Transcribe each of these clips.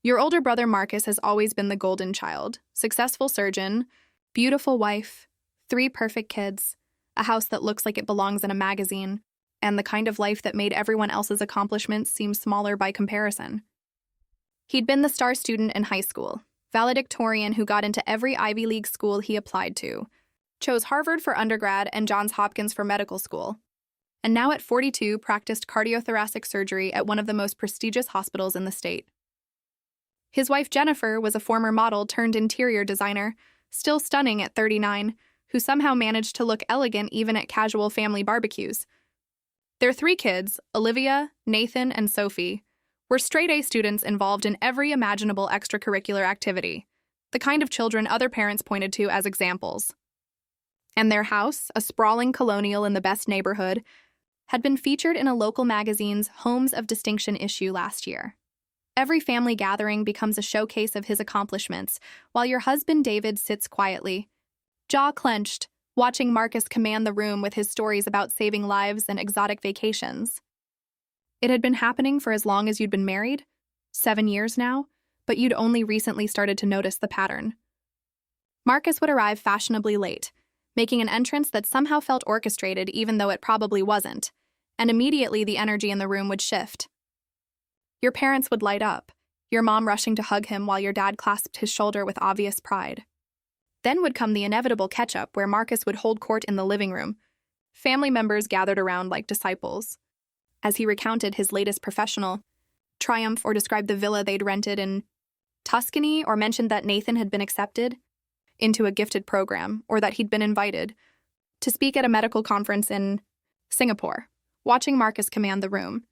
Your older brother Marcus has always been the golden child, successful surgeon, beautiful wife, 3 perfect kids, a house that looks like it belongs in a magazine, and the kind of life that made everyone else's accomplishments seem smaller by comparison. He'd been the star student in high school, valedictorian who got into every Ivy League school he applied to, chose Harvard for undergrad and Johns Hopkins for medical school, and now at 42 practiced cardiothoracic surgery at one of the most prestigious hospitals in the state. His wife Jennifer was a former model turned interior designer, still stunning at 39, who somehow managed to look elegant even at casual family barbecues. Their 3 kids, Olivia, Nathan, and Sophie, were straight-A students involved in every imaginable extracurricular activity, the kind of children other parents pointed to as examples. And their house, a sprawling colonial in the best neighborhood, had been featured in a local magazine's Homes of Distinction issue last year. Every family gathering becomes a showcase of his accomplishments, while your husband David sits quietly, jaw clenched, watching Marcus command the room with his stories about saving lives and exotic vacations. It had been happening for as long as you'd been married, 7 years now, but you'd only recently started to notice the pattern. Marcus would arrive fashionably late, making an entrance that somehow felt orchestrated even though it probably wasn't, and immediately the energy in the room would shift. Your parents would light up, your mom rushing to hug him while your dad clasped his shoulder with obvious pride. Then would come the inevitable catch-up where Marcus would hold court in the living room. Family members gathered around like disciples, as he recounted his latest professional triumph or described the villa they'd rented in Tuscany or mentioned that Nathan had been accepted into a gifted program or that he'd been invited to speak at a medical conference in Singapore, watching Marcus command the room.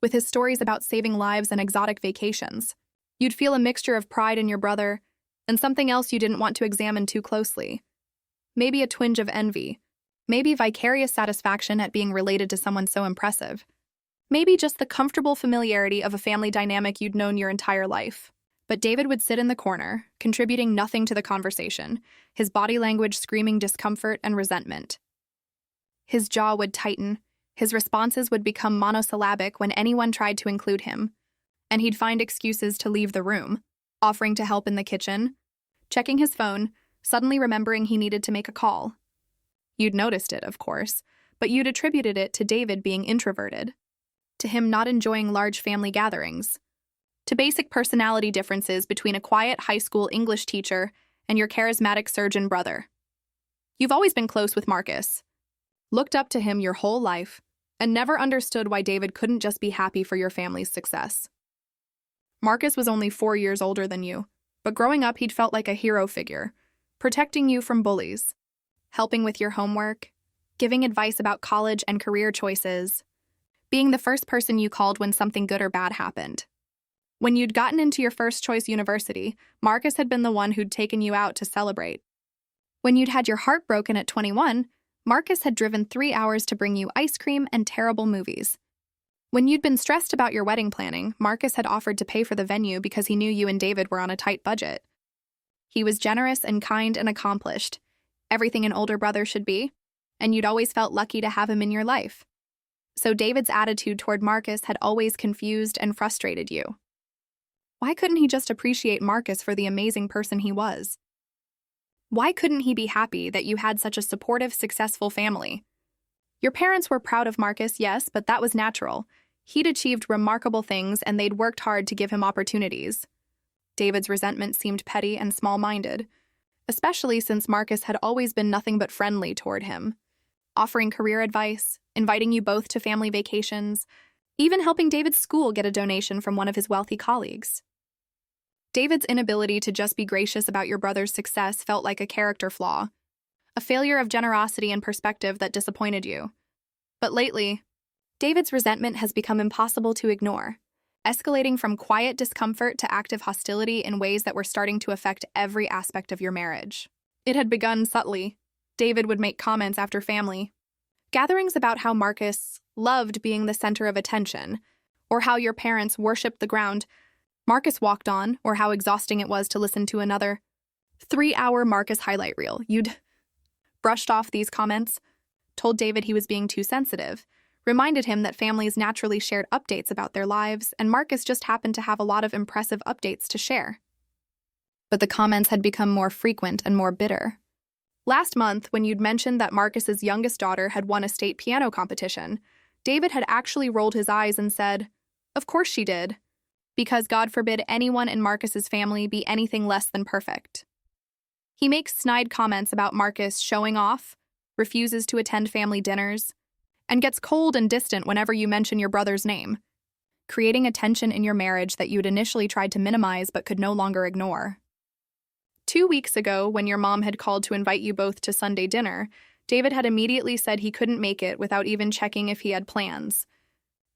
With his stories about saving lives and exotic vacations, you'd feel a mixture of pride in your brother and something else you didn't want to examine too closely. Maybe a twinge of envy, maybe vicarious satisfaction at being related to someone so impressive. Maybe just the comfortable familiarity of a family dynamic you'd known your entire life. But David would sit in the corner, contributing nothing to the conversation, his body language screaming discomfort and resentment. His jaw would tighten, his responses would become monosyllabic when anyone tried to include him, and he'd find excuses to leave the room, offering to help in the kitchen, checking his phone, suddenly remembering he needed to make a call. You'd noticed it, of course, but you'd attributed it to David being introverted, to him not enjoying large family gatherings, to basic personality differences between a quiet high school English teacher and your charismatic surgeon brother. You've always been close with Marcus, looked up to him your whole life, and never understood why David couldn't just be happy for your family's success. Marcus was only 4 years older than you, but growing up he'd felt like a hero figure, protecting you from bullies, helping with your homework, giving advice about college and career choices, being the first person you called when something good or bad happened. When you'd gotten into your first choice university, Marcus had been the one who'd taken you out to celebrate. When you'd had your heart broken at 21, Marcus had driven 3 hours to bring you ice cream and terrible movies. When you'd been stressed about your wedding planning, Marcus had offered to pay for the venue because he knew you and David were on a tight budget. He was generous and kind and accomplished, everything an older brother should be, and you'd always felt lucky to have him in your life. So David's attitude toward Marcus had always confused and frustrated you. Why couldn't he just appreciate Marcus for the amazing person he was? Why couldn't he be happy that you had such a supportive, successful family? Your parents were proud of Marcus, yes, but that was natural. He'd achieved remarkable things and they'd worked hard to give him opportunities. David's resentment seemed petty and small-minded, especially since Marcus had always been nothing but friendly toward him, offering career advice, inviting you both to family vacations, even helping David's school get a donation from one of his wealthy colleagues. David's inability to just be gracious about your brother's success felt like a character flaw, a failure of generosity and perspective that disappointed you. But lately, David's resentment has become impossible to ignore, escalating from quiet discomfort to active hostility in ways that were starting to affect every aspect of your marriage. It had begun subtly. David would make comments after family gatherings about how Marcus loved being the center of attention, or how your parents worshipped the ground Marcus walked on, or how exhausting it was to listen to another 3-hour Marcus highlight reel. You'd brushed off these comments, told David he was being too sensitive, reminded him that families naturally shared updates about their lives, and Marcus just happened to have a lot of impressive updates to share. But the comments had become more frequent and more bitter. Last month, when you'd mentioned that Marcus's youngest daughter had won a state piano competition, David had actually rolled his eyes and said, "Of course she did," because God forbid anyone in Marcus's family be anything less than perfect. He makes snide comments about Marcus showing off, refuses to attend family dinners, and gets cold and distant whenever you mention your brother's name, creating a tension in your marriage that you'd initially tried to minimize but could no longer ignore. 2 weeks ago, when your mom had called to invite you both to Sunday dinner, David had immediately said he couldn't make it without even checking if he had plans.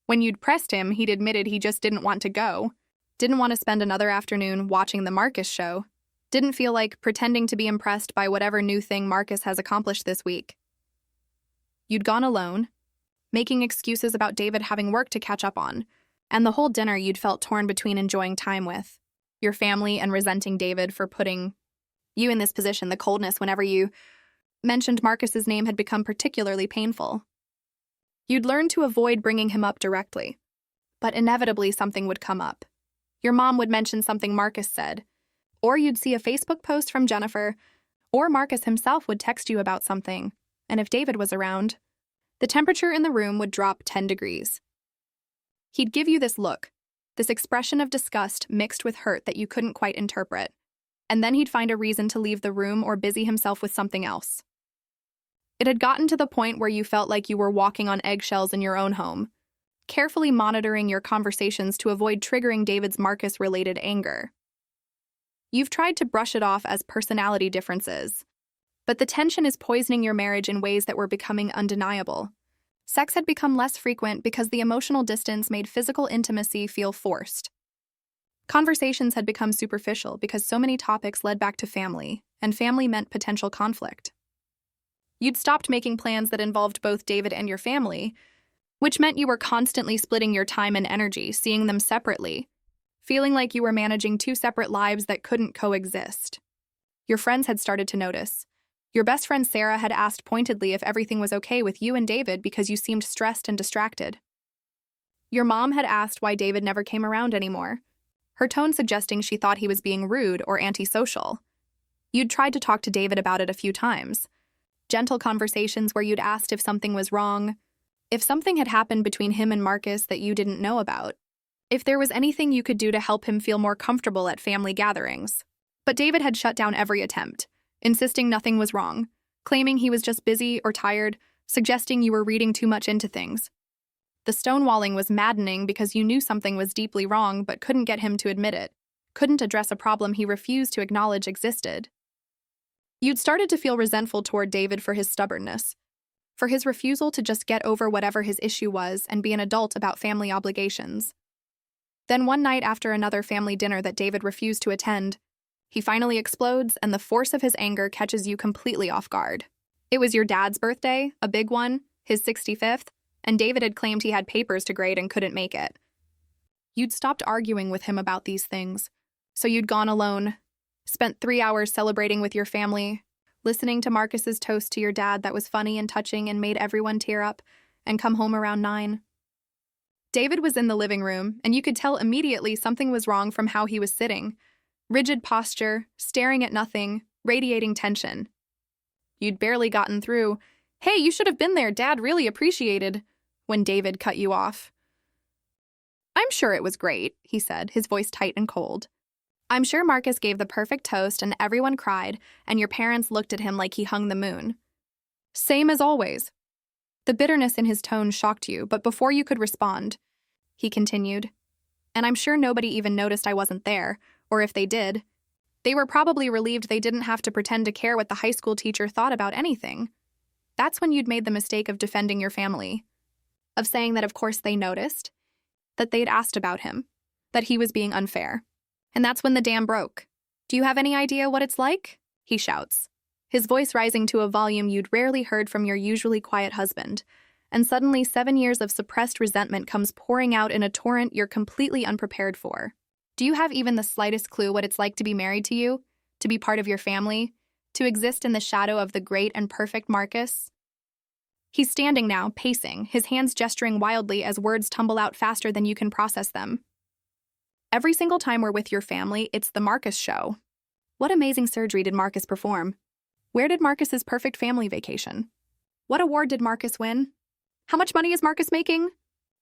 When you'd pressed him, he'd admitted he just didn't want to go, didn't want to spend another afternoon watching the Marcus show, didn't feel like pretending to be impressed by whatever new thing Marcus has accomplished this week. You'd gone alone, making excuses about David having work to catch up on, and the whole dinner you'd felt torn between enjoying time with your family and resenting David for putting you in this position. The coldness whenever you mentioned Marcus's name had become particularly painful. You'd learned to avoid bringing him up directly, but inevitably something would come up. Your mom would mention something Marcus said, or you'd see a Facebook post from Jennifer, or Marcus himself would text you about something, and if David was around, the temperature in the room would drop 10 degrees. He'd give you this look, this expression of disgust mixed with hurt that you couldn't quite interpret, and then he'd find a reason to leave the room or busy himself with something else. It had gotten to the point where you felt like you were walking on eggshells in your own home, carefully monitoring your conversations to avoid triggering David's Marcus-related anger. You've tried to brush it off as personality differences, but the tension is poisoning your marriage in ways that were becoming undeniable. Sex had become less frequent because the emotional distance made physical intimacy feel forced. Conversations had become superficial because so many topics led back to family, and family meant potential conflict. You'd stopped making plans that involved both David and your family, which meant you were constantly splitting your time and energy, seeing them separately, feeling like you were managing two separate lives that couldn't coexist. Your friends had started to notice. Your best friend Sarah had asked pointedly if everything was okay with you and David because you seemed stressed and distracted. Your mom had asked why David never came around anymore, her tone suggesting she thought he was being rude or antisocial. You'd tried to talk to David about it a few times. Gentle conversations where you'd asked if something was wrong, if something had happened between him and Marcus that you didn't know about, if there was anything you could do to help him feel more comfortable at family gatherings. But David had shut down every attempt, insisting nothing was wrong, claiming he was just busy or tired, suggesting you were reading too much into things. The stonewalling was maddening because you knew something was deeply wrong but couldn't get him to admit it, couldn't address a problem he refused to acknowledge existed. You'd started to feel resentful toward David for his stubbornness, for his refusal to just get over whatever his issue was and be an adult about family obligations. Then one night after another family dinner that David refused to attend, he finally explodes and the force of his anger catches you completely off guard. It was your dad's birthday, a big one, his 65th, and David had claimed he had papers to grade and couldn't make it. You'd stopped arguing with him about these things, so you'd gone alone, spent 3 hours celebrating with your family, listening to Marcus's toast to your dad that was funny and touching and made everyone tear up, and come home around 9. David was in the living room, and you could tell immediately something was wrong from how he was sitting. Rigid posture, staring at nothing, radiating tension. You'd barely gotten through, "Hey, you should have been there, Dad really appreciated," when David cut you off. "I'm sure it was great," he said, his voice tight and cold. "I'm sure Marcus gave the perfect toast and everyone cried, and your parents looked at him like he hung the moon. Same as always." The bitterness in his tone shocked you, but before you could respond, he continued, "And I'm sure nobody even noticed I wasn't there, or if they did, they were probably relieved they didn't have to pretend to care what the high school teacher thought about anything." That's when you'd made the mistake of defending your family, of saying that of course they noticed, that they'd asked about him, that he was being unfair. And that's when the dam broke. "Do you have any idea what it's like?" he shouts, his voice rising to a volume you'd rarely heard from your usually quiet husband, and suddenly 7 years of suppressed resentment comes pouring out in a torrent you're completely unprepared for. "Do you have even the slightest clue what it's like to be married to you, to be part of your family, to exist in the shadow of the great and perfect Marcus?" He's standing now, pacing, his hands gesturing wildly as words tumble out faster than you can process them. Every single time we're with your family, it's the Marcus show. What amazing surgery did Marcus perform? Where did Marcus's perfect family vacation? What award did Marcus win? How much money is Marcus making?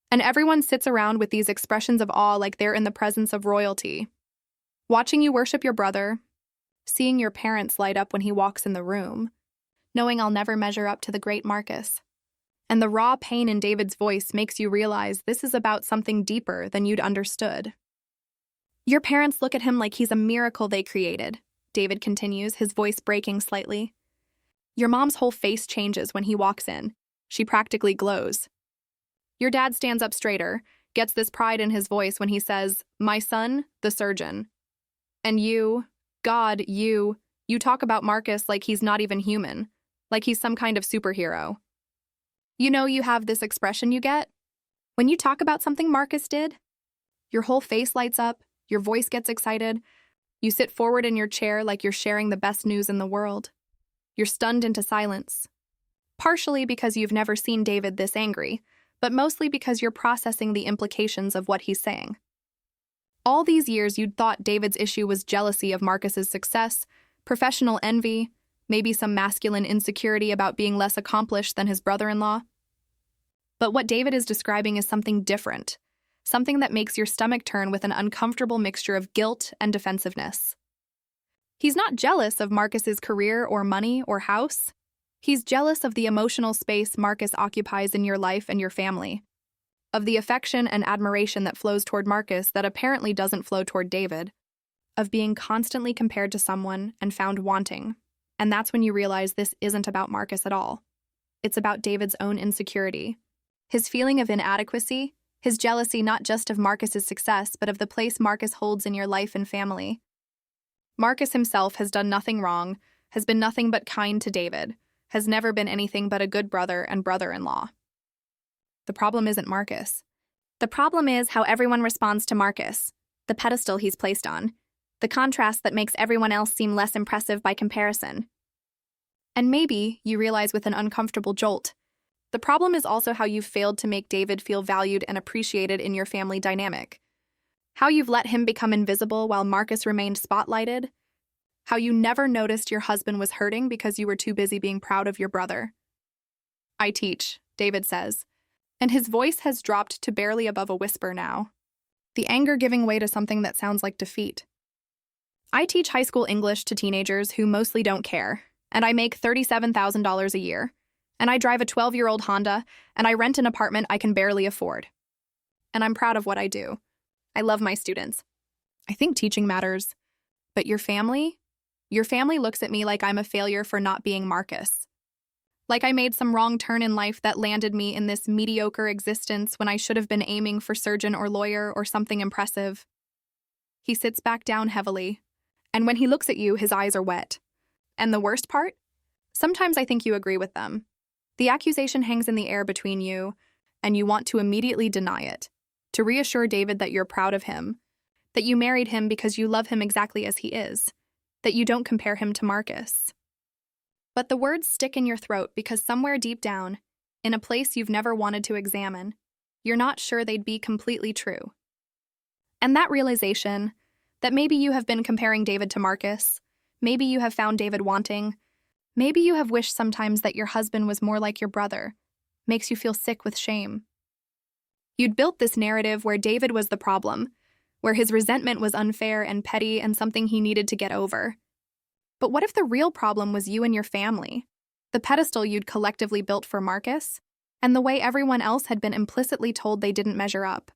And everyone sits around with these expressions of awe like they're in the presence of royalty. Watching you worship your brother, seeing your parents light up when he walks in the room, knowing I'll never measure up to the great Marcus. And the raw pain in David's voice makes you realize this is about something deeper than you'd understood. Your parents look at him like he's a miracle they created, David continues, his voice breaking slightly. Your mom's whole face changes when he walks in. She practically glows. Your dad stands up straighter, gets this pride in his voice when he says, "My son, the surgeon." And you, God, you talk about Marcus like he's not even human, like he's some kind of superhero. You know, you have this expression you get when you talk about something Marcus did. Your whole face lights up, your voice gets excited. You sit forward in your chair like you're sharing the best news in the world. You're stunned into silence. Partially because you've never seen David this angry, but mostly because you're processing the implications of what he's saying. All these years you'd thought David's issue was jealousy of Marcus's success, professional envy, maybe some masculine insecurity about being less accomplished than his brother-in-law. But what David is describing is something different, something that makes your stomach turn with an uncomfortable mixture of guilt and defensiveness. He's not jealous of Marcus's career or money or house. He's jealous of the emotional space Marcus occupies in your life and your family, of the affection and admiration that flows toward Marcus that apparently doesn't flow toward David, of being constantly compared to someone and found wanting. And that's when you realize this isn't about Marcus at all. It's about David's own insecurity, his feeling of inadequacy, his jealousy not just of Marcus's success, but of the place Marcus holds in your life and family. Marcus himself has done nothing wrong, has been nothing but kind to David, has never been anything but a good brother and brother-in-law. The problem isn't Marcus. The problem is how everyone responds to Marcus, the pedestal he's placed on, the contrast that makes everyone else seem less impressive by comparison. And maybe, you realize with an uncomfortable jolt, the problem is also how you've failed to make David feel valued and appreciated in your family dynamic. How you've let him become invisible while Marcus remained spotlighted. How you never noticed your husband was hurting because you were too busy being proud of your brother. I teach, David says, and his voice has dropped to barely above a whisper now, the anger giving way to something that sounds like defeat. I teach high school English to teenagers who mostly don't care, and I make $37,000 a year, and I drive a 12-year-old Honda, and I rent an apartment I can barely afford. And I'm proud of what I do. I love my students. I think teaching matters. But your family? Your family looks at me like I'm a failure for not being Marcus. Like I made some wrong turn in life that landed me in this mediocre existence when I should have been aiming for surgeon or lawyer or something impressive. He sits back down heavily, and when he looks at you, his eyes are wet. And the worst part? Sometimes I think you agree with them. The accusation hangs in the air between you, and you want to immediately deny it, to reassure David that you're proud of him, that you married him because you love him exactly as he is, that you don't compare him to Marcus. But the words stick in your throat because somewhere deep down, in a place you've never wanted to examine, you're not sure they'd be completely true. And that realization, that maybe you have been comparing David to Marcus, maybe you have found David wanting, maybe you have wished sometimes that your husband was more like your brother, makes you feel sick with shame. You'd built this narrative where David was the problem, where his resentment was unfair and petty and something he needed to get over. But what if the real problem was you and your family, the pedestal you'd collectively built for Marcus, and the way everyone else had been implicitly told they didn't measure up?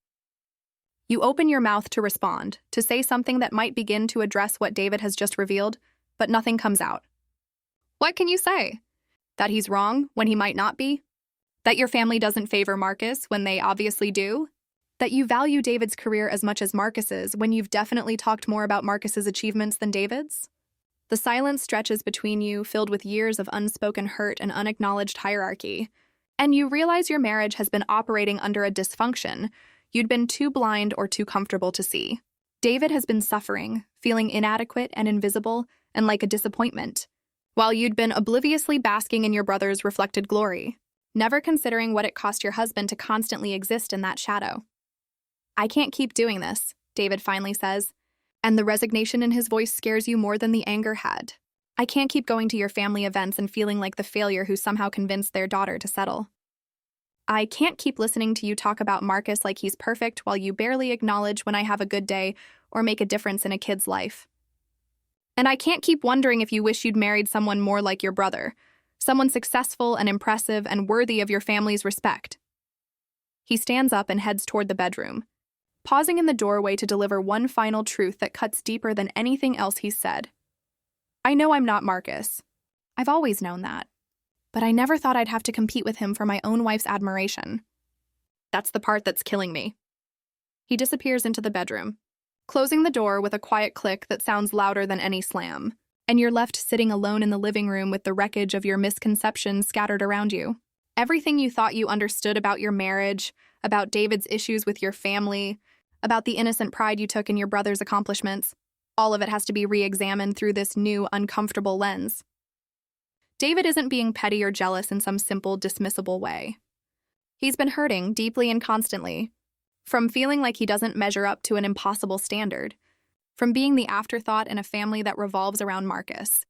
You open your mouth to respond, to say something that might begin to address what David has just revealed, but nothing comes out. What can you say? That he's wrong when he might not be? That your family doesn't favor Marcus when they obviously do? That you value David's career as much as Marcus's when you've definitely talked more about Marcus's achievements than David's? The silence stretches between you, filled with years of unspoken hurt and unacknowledged hierarchy, and you realize your marriage has been operating under a dysfunction you'd been too blind or too comfortable to see. David has been suffering, feeling inadequate and invisible and like a disappointment, while you'd been obliviously basking in your brother's reflected glory. never considering what it cost your husband to constantly exist in that shadow. "I can't keep doing this," David finally says, and the resignation in his voice scares you more than the anger had. "I can't keep going to your family events and feeling like the failure who somehow convinced their daughter to settle. I can't keep listening to you talk about Marcus like he's perfect while you barely acknowledge when I have a good day or make a difference in a kid's life. And I can't keep wondering if you wish you'd married someone more like your brother, someone successful and impressive and worthy of your family's respect." He stands up and heads toward the bedroom, pausing in the doorway to deliver one final truth that cuts deeper than anything else he's said. "I know I'm not Marcus. I've always known that. But I never thought I'd have to compete with him for my own wife's admiration. That's the part that's killing me." He disappears into the bedroom, closing the door with a quiet click that sounds louder than any slam, and you're left sitting alone in the living room with the wreckage of your misconceptions scattered around you. Everything you thought you understood about your marriage, about David's issues with your family, about the innocent pride you took in your brother's accomplishments, all of it has to be re-examined through this new, uncomfortable lens. David isn't being petty or jealous in some simple, dismissible way. He's been hurting deeply and constantly, from feeling like he doesn't measure up to an impossible standard, from being the afterthought in a family that revolves around Marcus,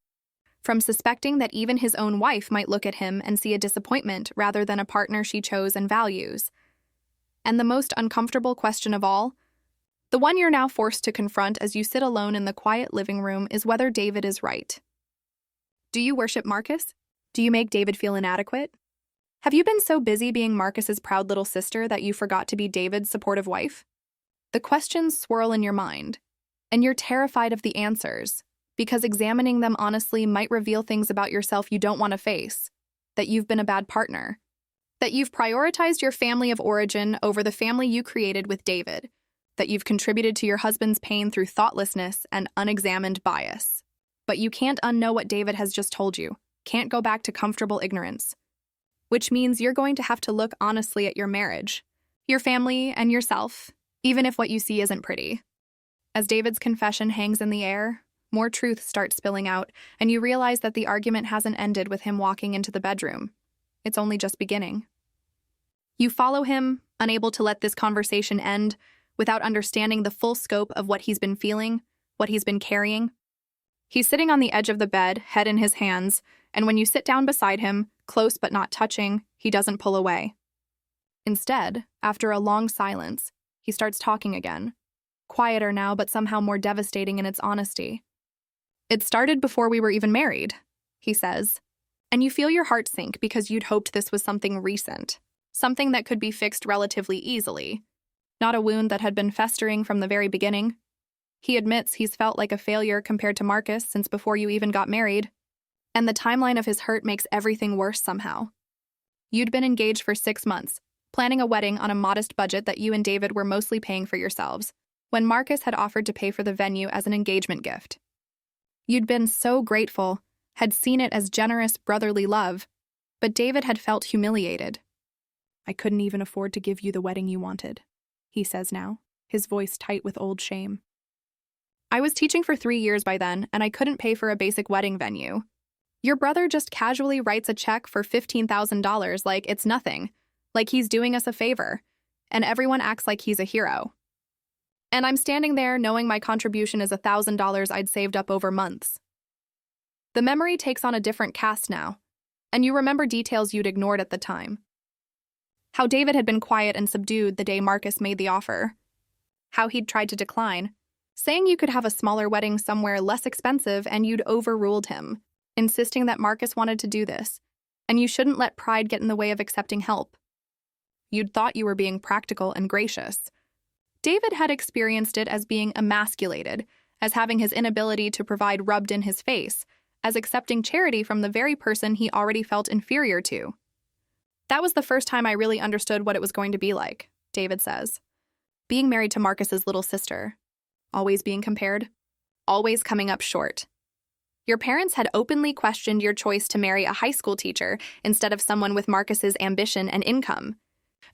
from suspecting that even his own wife might look at him and see a disappointment rather than a partner she chose and values. And the most uncomfortable question of all, the one you're now forced to confront as you sit alone in the quiet living room, is whether David is right. Do you worship Marcus? Do you make David feel inadequate? Have you been so busy being Marcus's proud little sister that you forgot to be David's supportive wife? The questions swirl in your mind, and you're terrified of the answers, because examining them honestly might reveal things about yourself you don't want to face, that you've been a bad partner, that you've prioritized your family of origin over the family you created with David, that you've contributed to your husband's pain through thoughtlessness and unexamined bias. But you can't unknow what David has just told you, can't go back to comfortable ignorance. Which means you're going to have to look honestly at your marriage, your family, and yourself, even if what you see isn't pretty. As David's confession hangs in the air, more truth starts spilling out, and you realize that the argument hasn't ended with him walking into the bedroom. It's only just beginning. You follow him, unable to let this conversation end, without understanding the full scope of what he's been feeling, what he's been carrying. He's sitting on the edge of the bed, head in his hands, and when you sit down beside him, close but not touching, he doesn't pull away. Instead, after a long silence, he starts talking again. Quieter now, but somehow more devastating in its honesty. "It started before we were even married," he says. And you feel your heart sink because you'd hoped this was something recent, something that could be fixed relatively easily, not a wound that had been festering from the very beginning. He admits he's felt like a failure compared to Marcus since before you even got married, and the timeline of his hurt makes everything worse somehow. You'd been engaged for 6 months, planning a wedding on a modest budget that you and David were mostly paying for yourselves, when Marcus had offered to pay for the venue as an engagement gift. You'd been so grateful, had seen it as generous brotherly love, but David had felt humiliated. "I couldn't even afford to give you the wedding you wanted," he says now, his voice tight with old shame. "I was teaching for 3 years by then, and I couldn't pay for a basic wedding venue. Your brother just casually writes a check for $15,000 like it's nothing, like he's doing us a favor, and everyone acts like he's a hero. And I'm standing there knowing my contribution is $1,000 I'd saved up over months." The memory takes on a different cast now, and you remember details you'd ignored at the time. How David had been quiet and subdued the day Marcus made the offer. How he'd tried to decline, saying you could have a smaller wedding somewhere less expensive, and you'd overruled him, insisting that Marcus wanted to do this, and you shouldn't let pride get in the way of accepting help. You'd thought you were being practical and gracious. David had experienced it as being emasculated, as having his inability to provide rubbed in his face, as accepting charity from the very person he already felt inferior to. "That was the first time I really understood what it was going to be like," David says. "Being married to Marcus's little sister. Always being compared. Always coming up short. Your parents had openly questioned your choice to marry a high school teacher instead of someone with Marcus's ambition and income.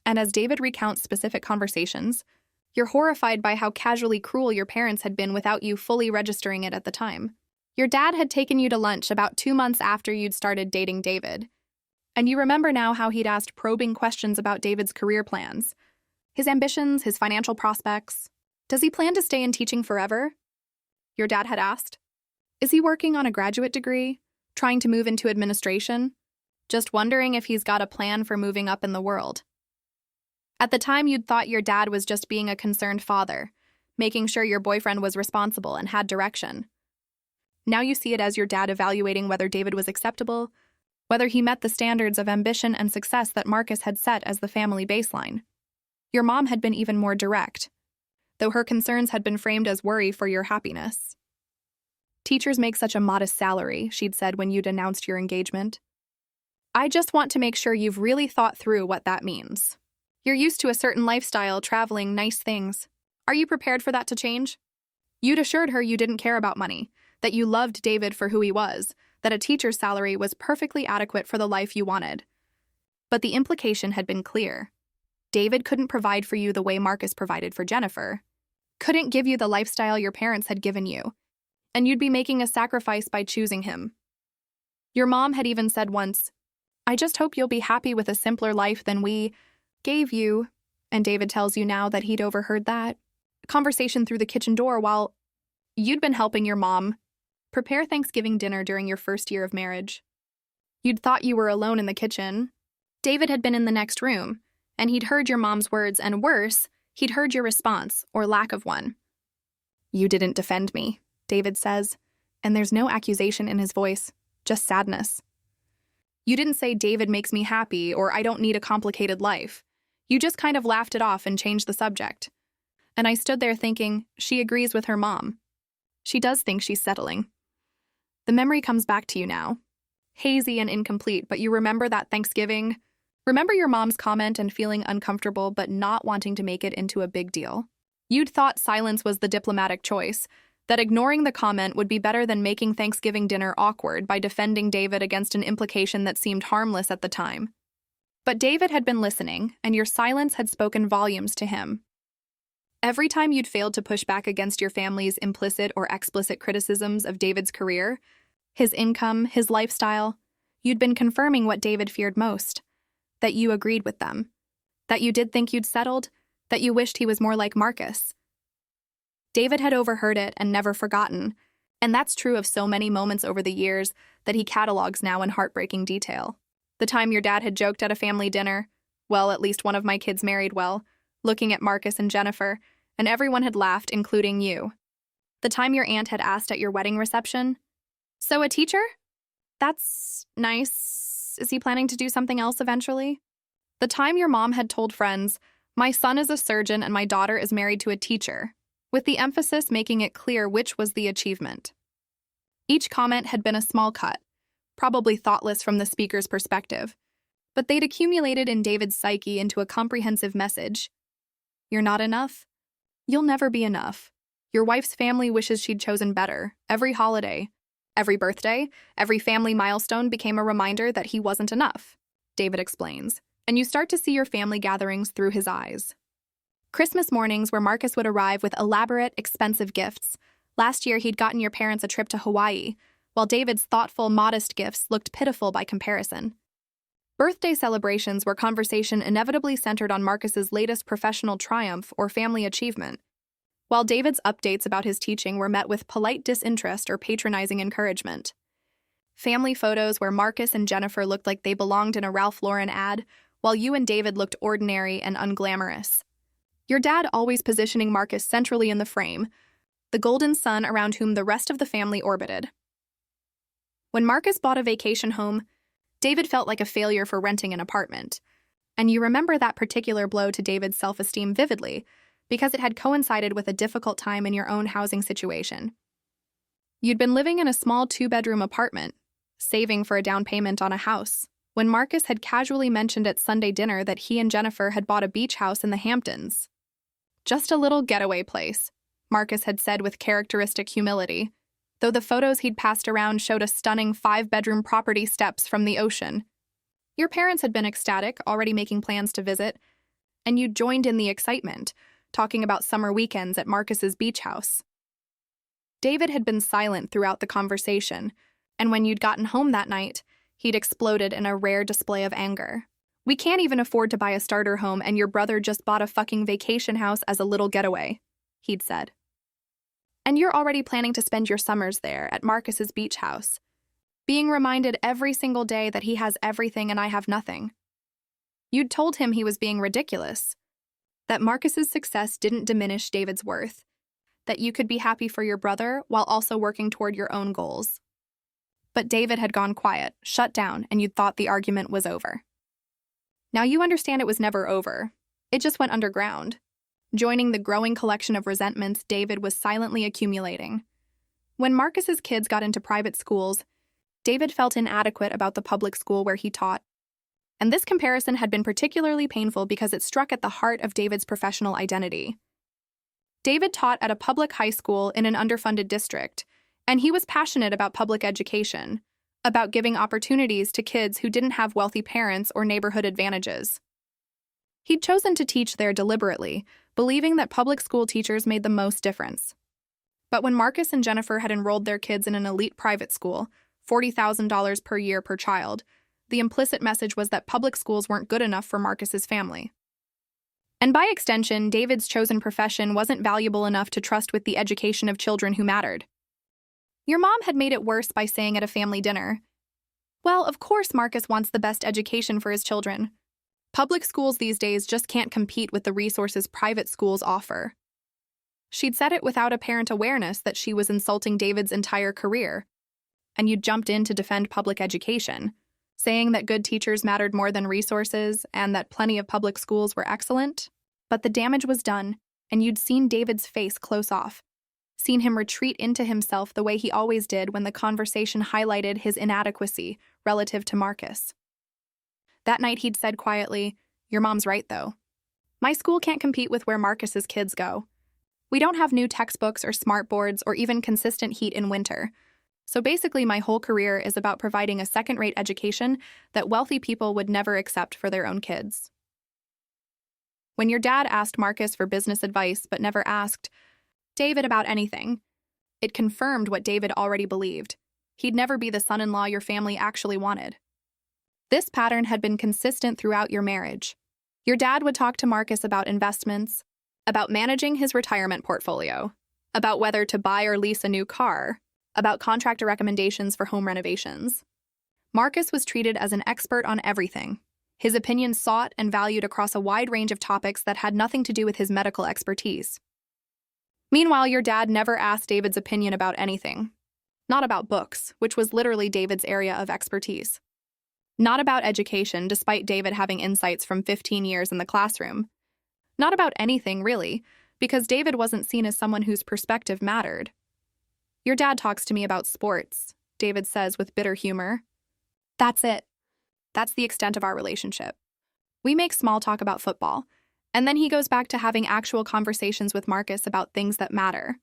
And as David recounts specific conversations, you're horrified by how casually cruel your parents had been without you fully registering it at the time. Your dad had taken you to lunch about 2 months after you'd started dating David, And you remember now how he'd asked probing questions about David's career plans, his ambitions, his financial prospects. Does he plan to stay in teaching forever? Your dad had asked. Is he working on a graduate degree, trying to move into administration? Just wondering if he's got a plan for moving up in the world. At the time, you'd thought your dad was just being a concerned father, making sure your boyfriend was responsible and had direction. Now you see it as your dad evaluating whether David was acceptable, whether he met the standards of ambition and success that Marcus had set as the family baseline. Your mom had been even more direct, though her concerns had been framed as worry for your happiness. Teachers make such a modest salary, she'd said when you'd announced your engagement. I just want to make sure you've really thought through what that means. You're used to a certain lifestyle, traveling, nice things. Are you prepared for that to change? You'd assured her you didn't care about money, that you loved David for who he was, that a teacher's salary was perfectly adequate for the life you wanted. But the implication had been clear. David couldn't provide for you the way Marcus provided for Jennifer, couldn't give you the lifestyle your parents had given you, and you'd be making a sacrifice by choosing him. Your mom had even said once, I just hope you'll be happy with a simpler life than we gave you, and David tells you now that he'd overheard that conversation through the kitchen door while you'd been helping your mom prepare Thanksgiving dinner during your first year of marriage. You'd thought you were alone in the kitchen. David had been in the next room, and he'd heard your mom's words, and worse, he'd heard your response, or lack of one. You didn't defend me, David says, and there's no accusation in his voice, just sadness. You didn't say David makes me happy or I don't need a complicated life. You just kind of laughed it off and changed the subject. And I stood there thinking, she agrees with her mom. She does think she's settling. The memory comes back to you now. Hazy and incomplete, but you remember that Thanksgiving? Remember your mom's comment and feeling uncomfortable but not wanting to make it into a big deal? You'd thought silence was the diplomatic choice, that ignoring the comment would be better than making Thanksgiving dinner awkward by defending David against an implication that seemed harmless at the time. But David had been listening, and your silence had spoken volumes to him. Every time you'd failed to push back against your family's implicit or explicit criticisms of David's career, his income, his lifestyle, you'd been confirming what David feared most, that you agreed with them, that you did think you'd settled, that you wished he was more like Marcus. David had overheard it and never forgotten, and that's true of so many moments over the years that he catalogs now in heartbreaking detail. The time your dad had joked at a family dinner, well, at least one of my kids married well, looking at Marcus and Jennifer, and everyone had laughed, including you. The time your aunt had asked at your wedding reception, so a teacher? That's nice. Is he planning to do something else eventually? The time your mom had told friends, my son is a surgeon and my daughter is married to a teacher, with the emphasis making it clear which was the achievement. Each comment had been a small cut, probably thoughtless from the speaker's perspective, but they'd accumulated in David's psyche into a comprehensive message. You're not enough. You'll never be enough. Your wife's family wishes she'd chosen better. Every holiday, every birthday, every family milestone became a reminder that he wasn't enough, David explains, and you start to see your family gatherings through his eyes. Christmas mornings where Marcus would arrive with elaborate, expensive gifts. Last year, he'd gotten your parents a trip to Hawaii, while David's thoughtful, modest gifts looked pitiful by comparison. Birthday celebrations where conversation inevitably centered on Marcus's latest professional triumph or family achievement, while David's updates about his teaching were met with polite disinterest or patronizing encouragement. Family photos where Marcus and Jennifer looked like they belonged in a Ralph Lauren ad, while you and David looked ordinary and unglamorous. Your dad always positioning Marcus centrally in the frame, the golden sun around whom the rest of the family orbited. When Marcus bought a vacation home, David felt like a failure for renting an apartment, and you remember that particular blow to David's self-esteem vividly because it had coincided with a difficult time in your own housing situation. You'd been living in a small 2-bedroom apartment, saving for a down payment on a house, when Marcus had casually mentioned at Sunday dinner that he and Jennifer had bought a beach house in the Hamptons. Just a little getaway place, Marcus had said with characteristic humility, though the photos he'd passed around showed a stunning 5-bedroom property steps from the ocean. Your parents had been ecstatic, already making plans to visit, and you'd joined in the excitement, talking about summer weekends at Marcus's beach house. David had been silent throughout the conversation, and when you'd gotten home that night, He'd exploded in a rare display of anger. We can't even afford to buy a starter home, and your brother just bought a fucking vacation house as a little getaway, he'd said. And you're already planning to spend your summers there at Marcus's beach house, being reminded every single day that he has everything and I have nothing. You'd told him he was being ridiculous, that Marcus's success didn't diminish David's worth, that you could be happy for your brother while also working toward your own goals. But David had gone quiet, shut down, and you'd thought the argument was over. Now you understand it was never over. It just went underground, joining the growing collection of resentments David was silently accumulating. When Marcus's kids got into private schools, David felt inadequate about the public school where he taught. And this comparison had been particularly painful because it struck at the heart of David's professional identity. David taught at a public high school in an underfunded district, and he was passionate about public education, about giving opportunities to kids who didn't have wealthy parents or neighborhood advantages. He'd chosen to teach there deliberately, believing that public school teachers made the most difference. But when Marcus and Jennifer had enrolled their kids in an elite private school, $40,000 per year per child, the implicit message was that public schools weren't good enough for Marcus's family. And by extension, David's chosen profession wasn't valuable enough to trust with the education of children who mattered. Your mom had made it worse by saying at a family dinner, "Well, of course Marcus wants the best education for his children. Public schools these days just can't compete with the resources private schools offer." She'd said it without apparent awareness that she was insulting David's entire career, and you'd jumped in to defend public education, saying that good teachers mattered more than resources and that plenty of public schools were excellent. But the damage was done, and you'd seen David's face close off, seen him retreat into himself the way he always did when the conversation highlighted his inadequacy relative to Marcus. That night he'd said quietly, "Your mom's right, though. My school can't compete with where Marcus's kids go. We don't have new textbooks or smart boards or even consistent heat in winter. So basically my whole career is about providing a second-rate education that wealthy people would never accept for their own kids." When your dad asked Marcus for business advice but never asked David about anything, it confirmed what David already believed. He'd never be the son-in-law your family actually wanted. This pattern had been consistent throughout your marriage. Your dad would talk to Marcus about investments, about managing his retirement portfolio, about whether to buy or lease a new car, about contractor recommendations for home renovations. Marcus was treated as an expert on everything, his opinions sought and valued across a wide range of topics that had nothing to do with his medical expertise. Meanwhile, your dad never asked David's opinion about anything. Not about books, which was literally David's area of expertise. Not about education, despite David having insights from 15 years in the classroom. Not about anything, really, because David wasn't seen as someone whose perspective mattered. "Your dad talks to me about sports," David says with bitter humor. That's it. That's the extent of our relationship. We make small talk about football, and then he goes back to having actual conversations with Marcus about things that matter.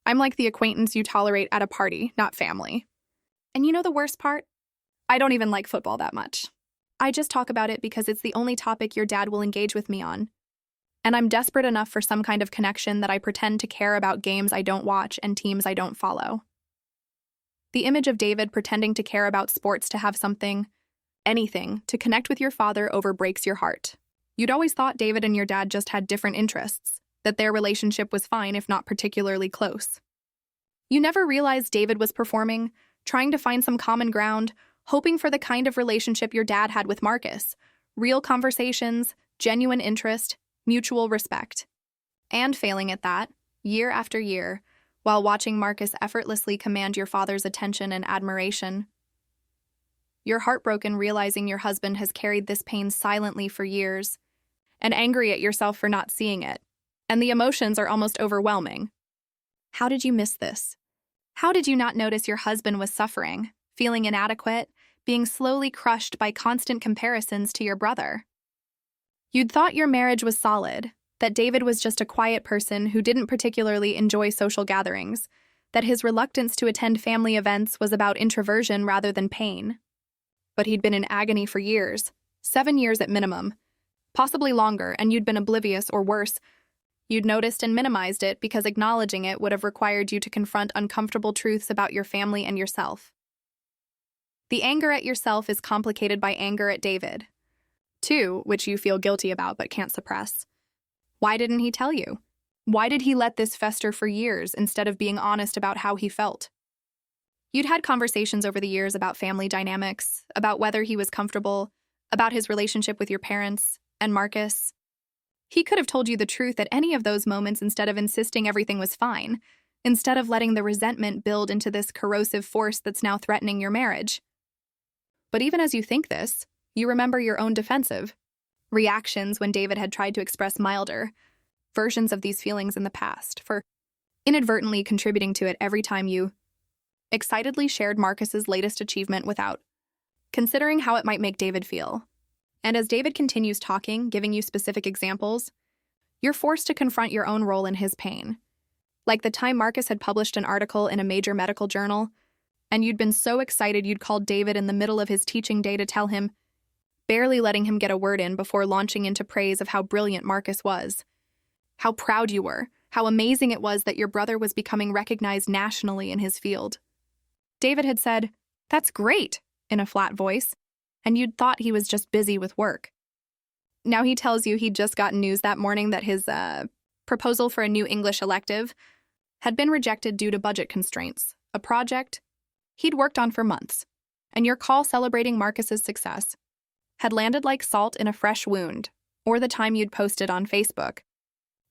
I'm like the acquaintance you tolerate at a party, not family. And you know the worst part? I don't even like football that much. I just talk about it because it's the only topic your dad will engage with me on. And I'm desperate enough for some kind of connection that I pretend to care about games I don't watch and teams I don't follow. The image of David pretending to care about sports to have something, anything, to connect with your father over breaks your heart. You'd always thought David and your dad just had different interests, that their relationship was fine if not particularly close. You never realized David was performing, trying to find some common ground, hoping for the kind of relationship your dad had with Marcus. Real conversations, genuine interest, mutual respect. And failing at that, year after year, while watching Marcus effortlessly command your father's attention and admiration. You're heartbroken realizing your husband has carried this pain silently for years, and angry at yourself for not seeing it, and the emotions are almost overwhelming. How did you miss this? How did you not notice your husband was suffering, feeling inadequate, being slowly crushed by constant comparisons to your brother? You'd thought your marriage was solid, that David was just a quiet person who didn't particularly enjoy social gatherings, that his reluctance to attend family events was about introversion rather than pain. But he'd been in agony for years, 7 years at minimum, possibly longer, and you'd been oblivious or worse. You'd noticed and minimized it because acknowledging it would have required you to confront uncomfortable truths about your family and yourself. The anger at yourself is complicated by anger at David. 2, which you feel guilty about but can't suppress. Why didn't he tell you? Why did he let this fester for years instead of being honest about how he felt? You'd had conversations over the years about family dynamics, about whether he was comfortable, about his relationship with your parents, and Marcus. He could have told you the truth at any of those moments instead of insisting everything was fine, instead of letting the resentment build into this corrosive force that's now threatening your marriage. But even as you think this, you remember your own defensive reactions when David had tried to express milder versions of these feelings in the past, for inadvertently contributing to it every time you excitedly shared Marcus's latest achievement without considering how it might make David feel. And as David continues talking, giving you specific examples, you're forced to confront your own role in his pain. Like the time Marcus had published an article in a major medical journal, and you'd been so excited you'd called David in the middle of his teaching day to tell him, barely letting him get a word in before launching into praise of how brilliant Marcus was. How proud you were, how amazing it was that your brother was becoming recognized nationally in his field. David had said, "That's great," in a flat voice, and you'd thought he was just busy with work. Now he tells you he'd just gotten news that morning that his proposal for a new English elective had been rejected due to budget constraints, a project he'd worked on for months, and your call celebrating Marcus's success had landed like salt in a fresh wound, or the time you'd posted on Facebook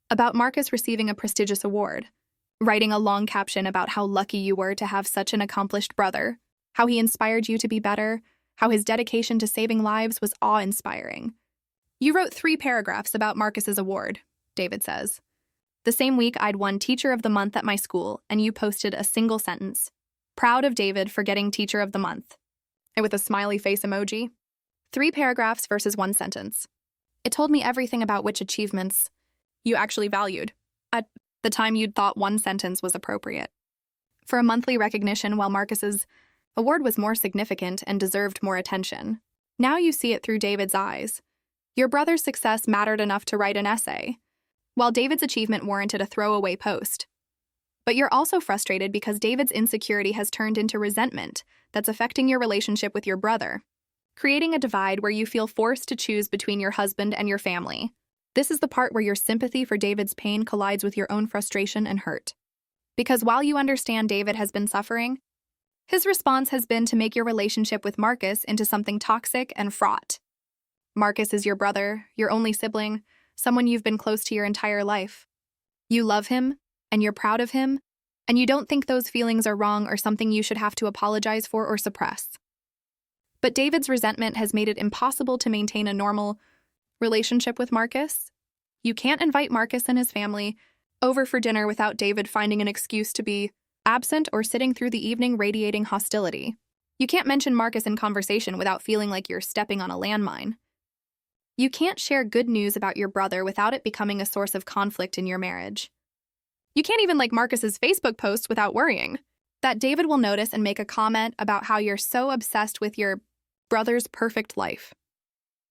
about Marcus receiving a prestigious award, writing a long caption about how lucky you were to have such an accomplished brother, how he inspired you to be better, how his dedication to saving lives was awe-inspiring. You wrote 3 paragraphs about Marcus's award, David says. The same week, I'd won Teacher of the Month at my school, and you posted a single sentence. Proud of David for getting Teacher of the Month. And with a smiley face emoji. 3 paragraphs versus 1 sentence. It told me everything about which achievements you actually valued. At the time, you'd thought 1 sentence was appropriate. For a monthly recognition, while Marcus's award was more significant and deserved more attention. Now you see it through David's eyes. Your brother's success mattered enough to write an essay, while David's achievement warranted a throwaway post. But you're also frustrated because David's insecurity has turned into resentment that's affecting your relationship with your brother, creating a divide where you feel forced to choose between your husband and your family. This is the part where your sympathy for David's pain collides with your own frustration and hurt. Because while you understand David has been suffering, his response has been to make your relationship with Marcus into something toxic and fraught. Marcus is your brother, your only sibling, someone you've been close to your entire life. You love him, and you're proud of him, and you don't think those feelings are wrong or something you should have to apologize for or suppress. But David's resentment has made it impossible to maintain a normal relationship with Marcus. You can't invite Marcus and his family over for dinner without David finding an excuse to be absent or sitting through the evening radiating hostility. You can't mention Marcus in conversation without feeling like you're stepping on a landmine. You can't share good news about your brother without it becoming a source of conflict in your marriage. You can't even like Marcus's Facebook post without worrying that David will notice and make a comment about how you're so obsessed with your brother's perfect life.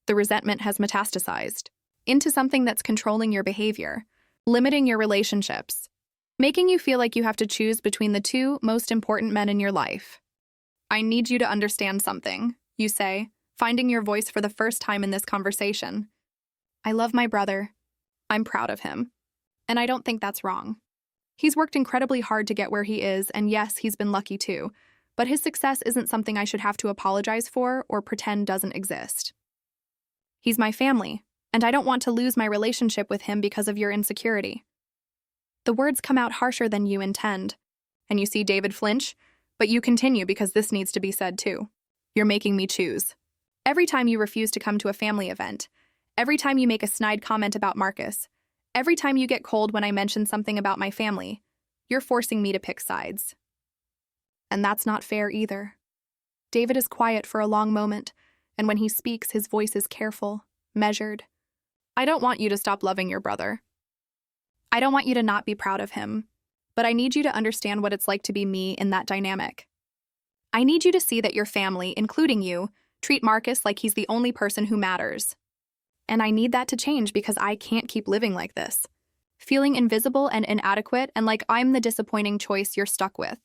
The resentment has metastasized into something that's controlling your behavior, limiting your relationships, making you feel like you have to choose between the 2 most important men in your life. I need you to understand something, you say, finding your voice for the first time in this conversation. I love my brother. I'm proud of him. And I don't think that's wrong. He's worked incredibly hard to get where he is, and yes, he's been lucky too, but his success isn't something I should have to apologize for or pretend doesn't exist. He's my family, and I don't want to lose my relationship with him because of your insecurity. The words come out harsher than you intend, and you see David flinch, but you continue because this needs to be said too. You're making me choose. Every time you refuse to come to a family event, every time you make a snide comment about Marcus, every time you get cold when I mention something about my family, you're forcing me to pick sides. And that's not fair either. David is quiet for a long moment, and when he speaks, his voice is careful, measured. I don't want you to stop loving your brother. I don't want you to not be proud of him, but I need you to understand what it's like to be me in that dynamic. I need you to see that your family, including you, treat Marcus like he's the only person who matters. And I need that to change because I can't keep living like this, feeling invisible and inadequate and like I'm the disappointing choice you're stuck with.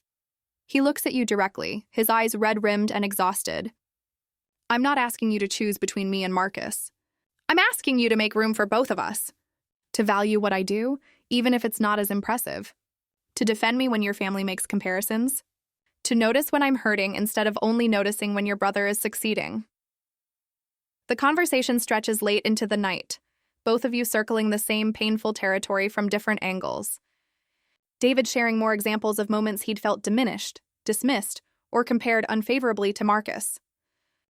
He looks at you directly, his eyes red-rimmed and exhausted. "I'm not asking you to choose between me and Marcus. I'm asking you to make room for both of us. To value what I do, even if it's not as impressive. To defend me when your family makes comparisons. To notice when I'm hurting instead of only noticing when your brother is succeeding." The conversation stretches late into the night, both of you circling the same painful territory from different angles. David sharing more examples of moments he'd felt diminished, dismissed, or compared unfavorably to Marcus.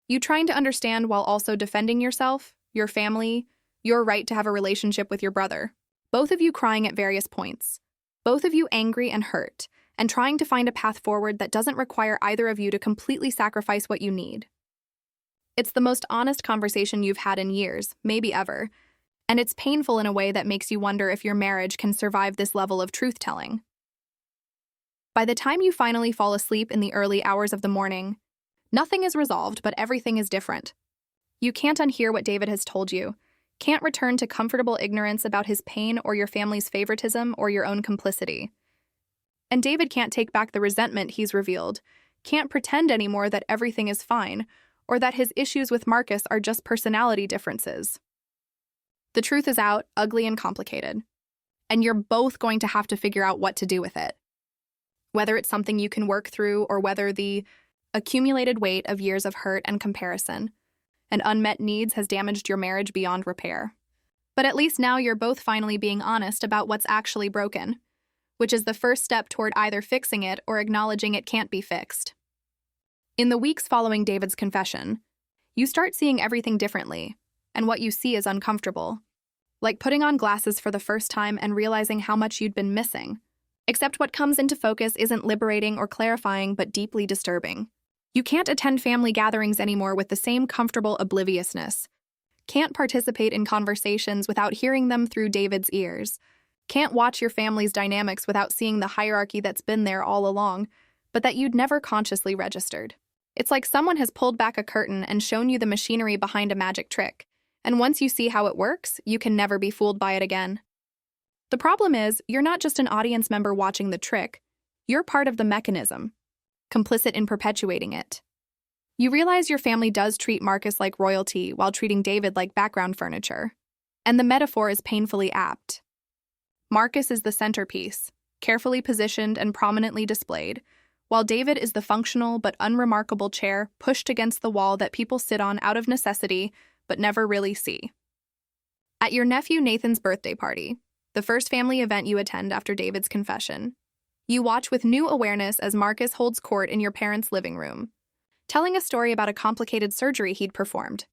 You trying to understand while also defending yourself, your family, your right to have a relationship with your brother. Both of you crying at various points. Both of you angry and hurt, and trying to find a path forward that doesn't require either of you to completely sacrifice what you need. It's the most honest conversation you've had in years, maybe ever, and it's painful in a way that makes you wonder if your marriage can survive this level of truth-telling. By the time you finally fall asleep in the early hours of the morning, nothing is resolved, but everything is different. You can't unhear what David has told you, can't return to comfortable ignorance about his pain or your family's favoritism or your own complicity. And David can't take back the resentment he's revealed, can't pretend anymore that everything is fine, or that his issues with Marcus are just personality differences. The truth is out, ugly and complicated. And you're both going to have to figure out what to do with it. Whether it's something you can work through or whether the accumulated weight of years of hurt and comparison and unmet needs has damaged your marriage beyond repair. But at least now you're both finally being honest about what's actually broken, which is the first step toward either fixing it or acknowledging it can't be fixed. In the weeks following David's confession, you start seeing everything differently, and what you see is uncomfortable. Like putting on glasses for the first time and realizing how much you'd been missing. Except what comes into focus isn't liberating or clarifying, but deeply disturbing. You can't attend family gatherings anymore with the same comfortable obliviousness. Can't participate in conversations without hearing them through David's ears. Can't watch your family's dynamics without seeing the hierarchy that's been there all along, but that you'd never consciously registered. It's like someone has pulled back a curtain and shown you the machinery behind a magic trick. And once you see how it works, you can never be fooled by it again. The problem is, you're not just an audience member watching the trick. You're part of the mechanism, complicit in perpetuating it. You realize your family does treat Marcus like royalty while treating David like background furniture. And the metaphor is painfully apt. Marcus is the centerpiece, carefully positioned and prominently displayed, while David is the functional but unremarkable chair pushed against the wall that people sit on out of necessity but never really see. At your nephew Nathan's birthday party, the first family event you attend after David's confession, you watch with new awareness as Marcus holds court in your parents' living room, telling a story about a complicated surgery he'd performed.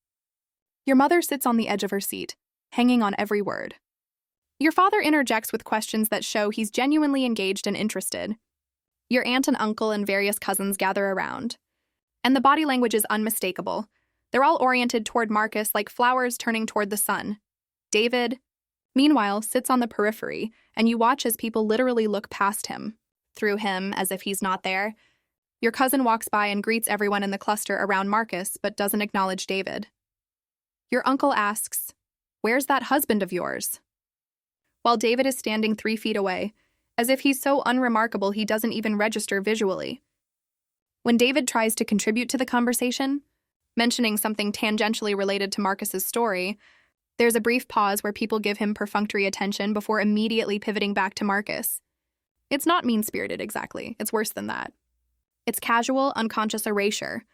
Your mother sits on the edge of her seat, hanging on every word. Your father interjects with questions that show he's genuinely engaged and interested. Your aunt and uncle and various cousins gather around, and the body language is unmistakable. They're all oriented toward Marcus like flowers turning toward the sun. David, meanwhile, sits on the periphery, and you watch as people literally look past him, through him as if he's not there. Your cousin walks by and greets everyone in the cluster around Marcus, but doesn't acknowledge David. Your uncle asks, "Where's that husband of yours?" While David is standing 3 feet away, as if he's so unremarkable he doesn't even register visually. When David tries to contribute to the conversation, mentioning something tangentially related to Marcus's story, there's a brief pause where people give him perfunctory attention before immediately pivoting back to Marcus. It's not mean-spirited exactly, it's worse than that. It's casual, unconscious erasure,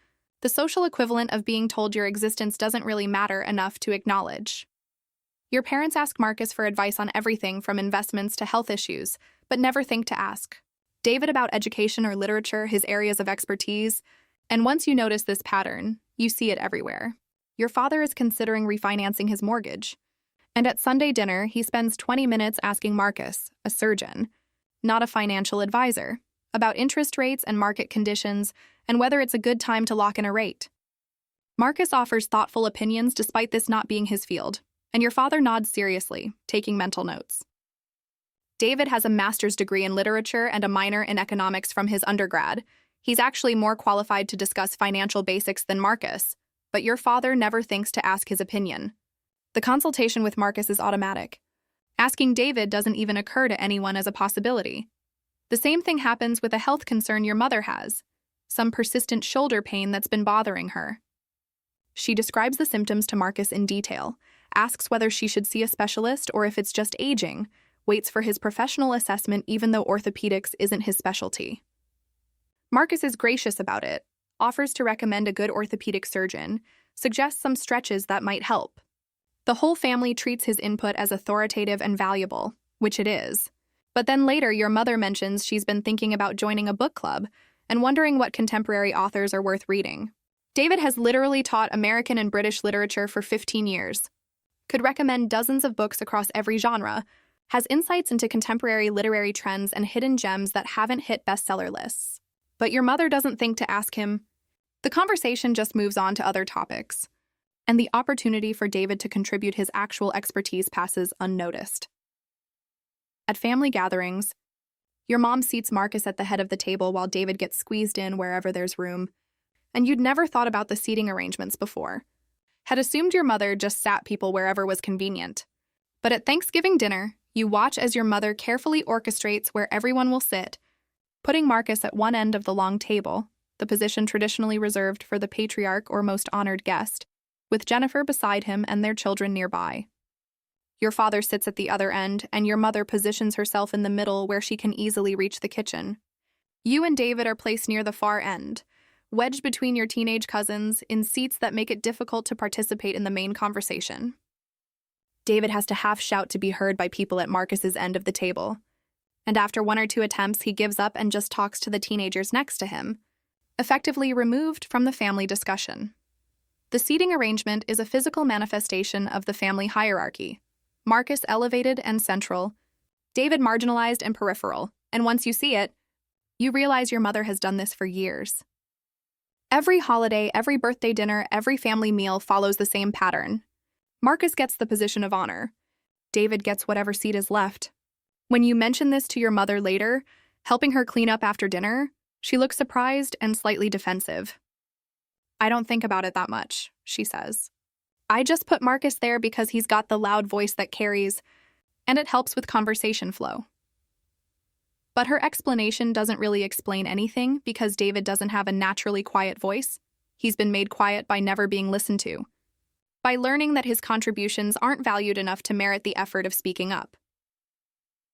the social equivalent of being told your existence doesn't really matter enough to acknowledge. Your parents ask Marcus for advice on everything from investments to health issues, but never think to ask David about education or literature, his areas of expertise. And once you notice this pattern, you see it everywhere. Your father is considering refinancing his mortgage. And at Sunday dinner, he spends 20 minutes asking Marcus, a surgeon, not a financial advisor, about interest rates and market conditions and whether it's a good time to lock in a rate. Marcus offers thoughtful opinions despite this not being his field, and your father nods seriously, taking mental notes. David has a master's degree in literature and a minor in economics from his undergrad. He's actually more qualified to discuss financial basics than Marcus, but your father never thinks to ask his opinion. The consultation with Marcus is automatic. Asking David doesn't even occur to anyone as a possibility. The same thing happens with a health concern your mother has, some persistent shoulder pain that's been bothering her. She describes the symptoms to Marcus in detail, asks whether she should see a specialist or if it's just aging, waits for his professional assessment even though orthopedics isn't his specialty. Marcus is gracious about it, offers to recommend a good orthopedic surgeon, suggests some stretches that might help. The whole family treats his input as authoritative and valuable, which it is. But then later your mother mentions she's been thinking about joining a book club and wondering what contemporary authors are worth reading. David has literally taught American and British literature for 15 years, could recommend dozens of books across every genre, has insights into contemporary literary trends and hidden gems that haven't hit bestseller lists. But your mother doesn't think to ask him. The conversation just moves on to other topics, and the opportunity for David to contribute his actual expertise passes unnoticed. At family gatherings, your mom seats Marcus at the head of the table while David gets squeezed in wherever there's room, and you'd never thought about the seating arrangements before. Had assumed your mother just sat people wherever was convenient. But at Thanksgiving dinner, you watch as your mother carefully orchestrates where everyone will sit, putting Marcus at one end of the long table, the position traditionally reserved for the patriarch or most honored guest, with Jennifer beside him and their children nearby. Your father sits at the other end, and your mother positions herself in the middle where she can easily reach the kitchen. You and David are placed near the far end, wedged between your teenage cousins in seats that make it difficult to participate in the main conversation. David has to half shout to be heard by people at Marcus's end of the table, and after one or two attempts, he gives up and just talks to the teenagers next to him, effectively removed from the family discussion. The seating arrangement is a physical manifestation of the family hierarchy. Marcus elevated and central, David marginalized and peripheral, and once you see it, you realize your mother has done this for years. Every holiday, every birthday dinner, every family meal follows the same pattern. Marcus gets the position of honor. David gets whatever seat is left. When you mention this to your mother later, helping her clean up after dinner, she looks surprised and slightly defensive. "I don't think about it that much," she says. "I just put Marcus there because he's got the loud voice that carries, and it helps with conversation flow." But her explanation doesn't really explain anything because David doesn't have a naturally quiet voice. He's been made quiet by never being listened to, by learning that his contributions aren't valued enough to merit the effort of speaking up.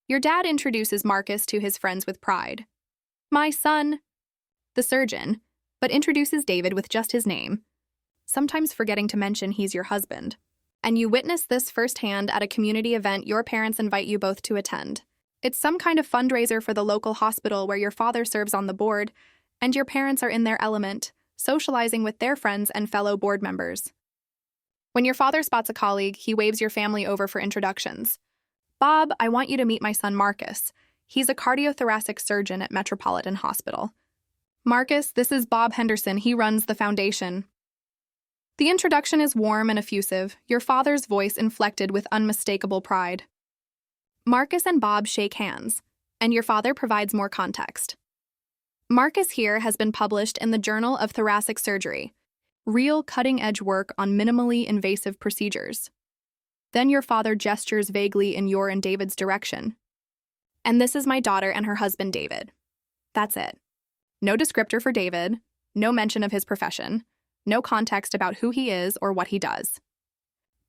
Your dad introduces Marcus to his friends with pride. "My son," the surgeon, but introduces David with just his name, sometimes forgetting to mention he's your husband. And you witness this firsthand at a community event your parents invite you both to attend. It's some kind of fundraiser for the local hospital where your father serves on the board, and your parents are in their element, socializing with their friends and fellow board members. When your father spots a colleague, he waves your family over for introductions. "Bob, I want you to meet my son Marcus. He's a cardiothoracic surgeon at Metropolitan Hospital. Marcus, this is Bob Henderson. He runs the foundation." The introduction is warm and effusive, your father's voice inflected with unmistakable pride. Marcus and Bob shake hands, and your father provides more context. Marcus here has been published in the Journal of Thoracic Surgery, real cutting-edge work on minimally invasive procedures. Then your father gestures vaguely in your and David's direction. "And this is my daughter and her husband, David." That's it. No descriptor for David, no mention of his profession, no context about who he is or what he does.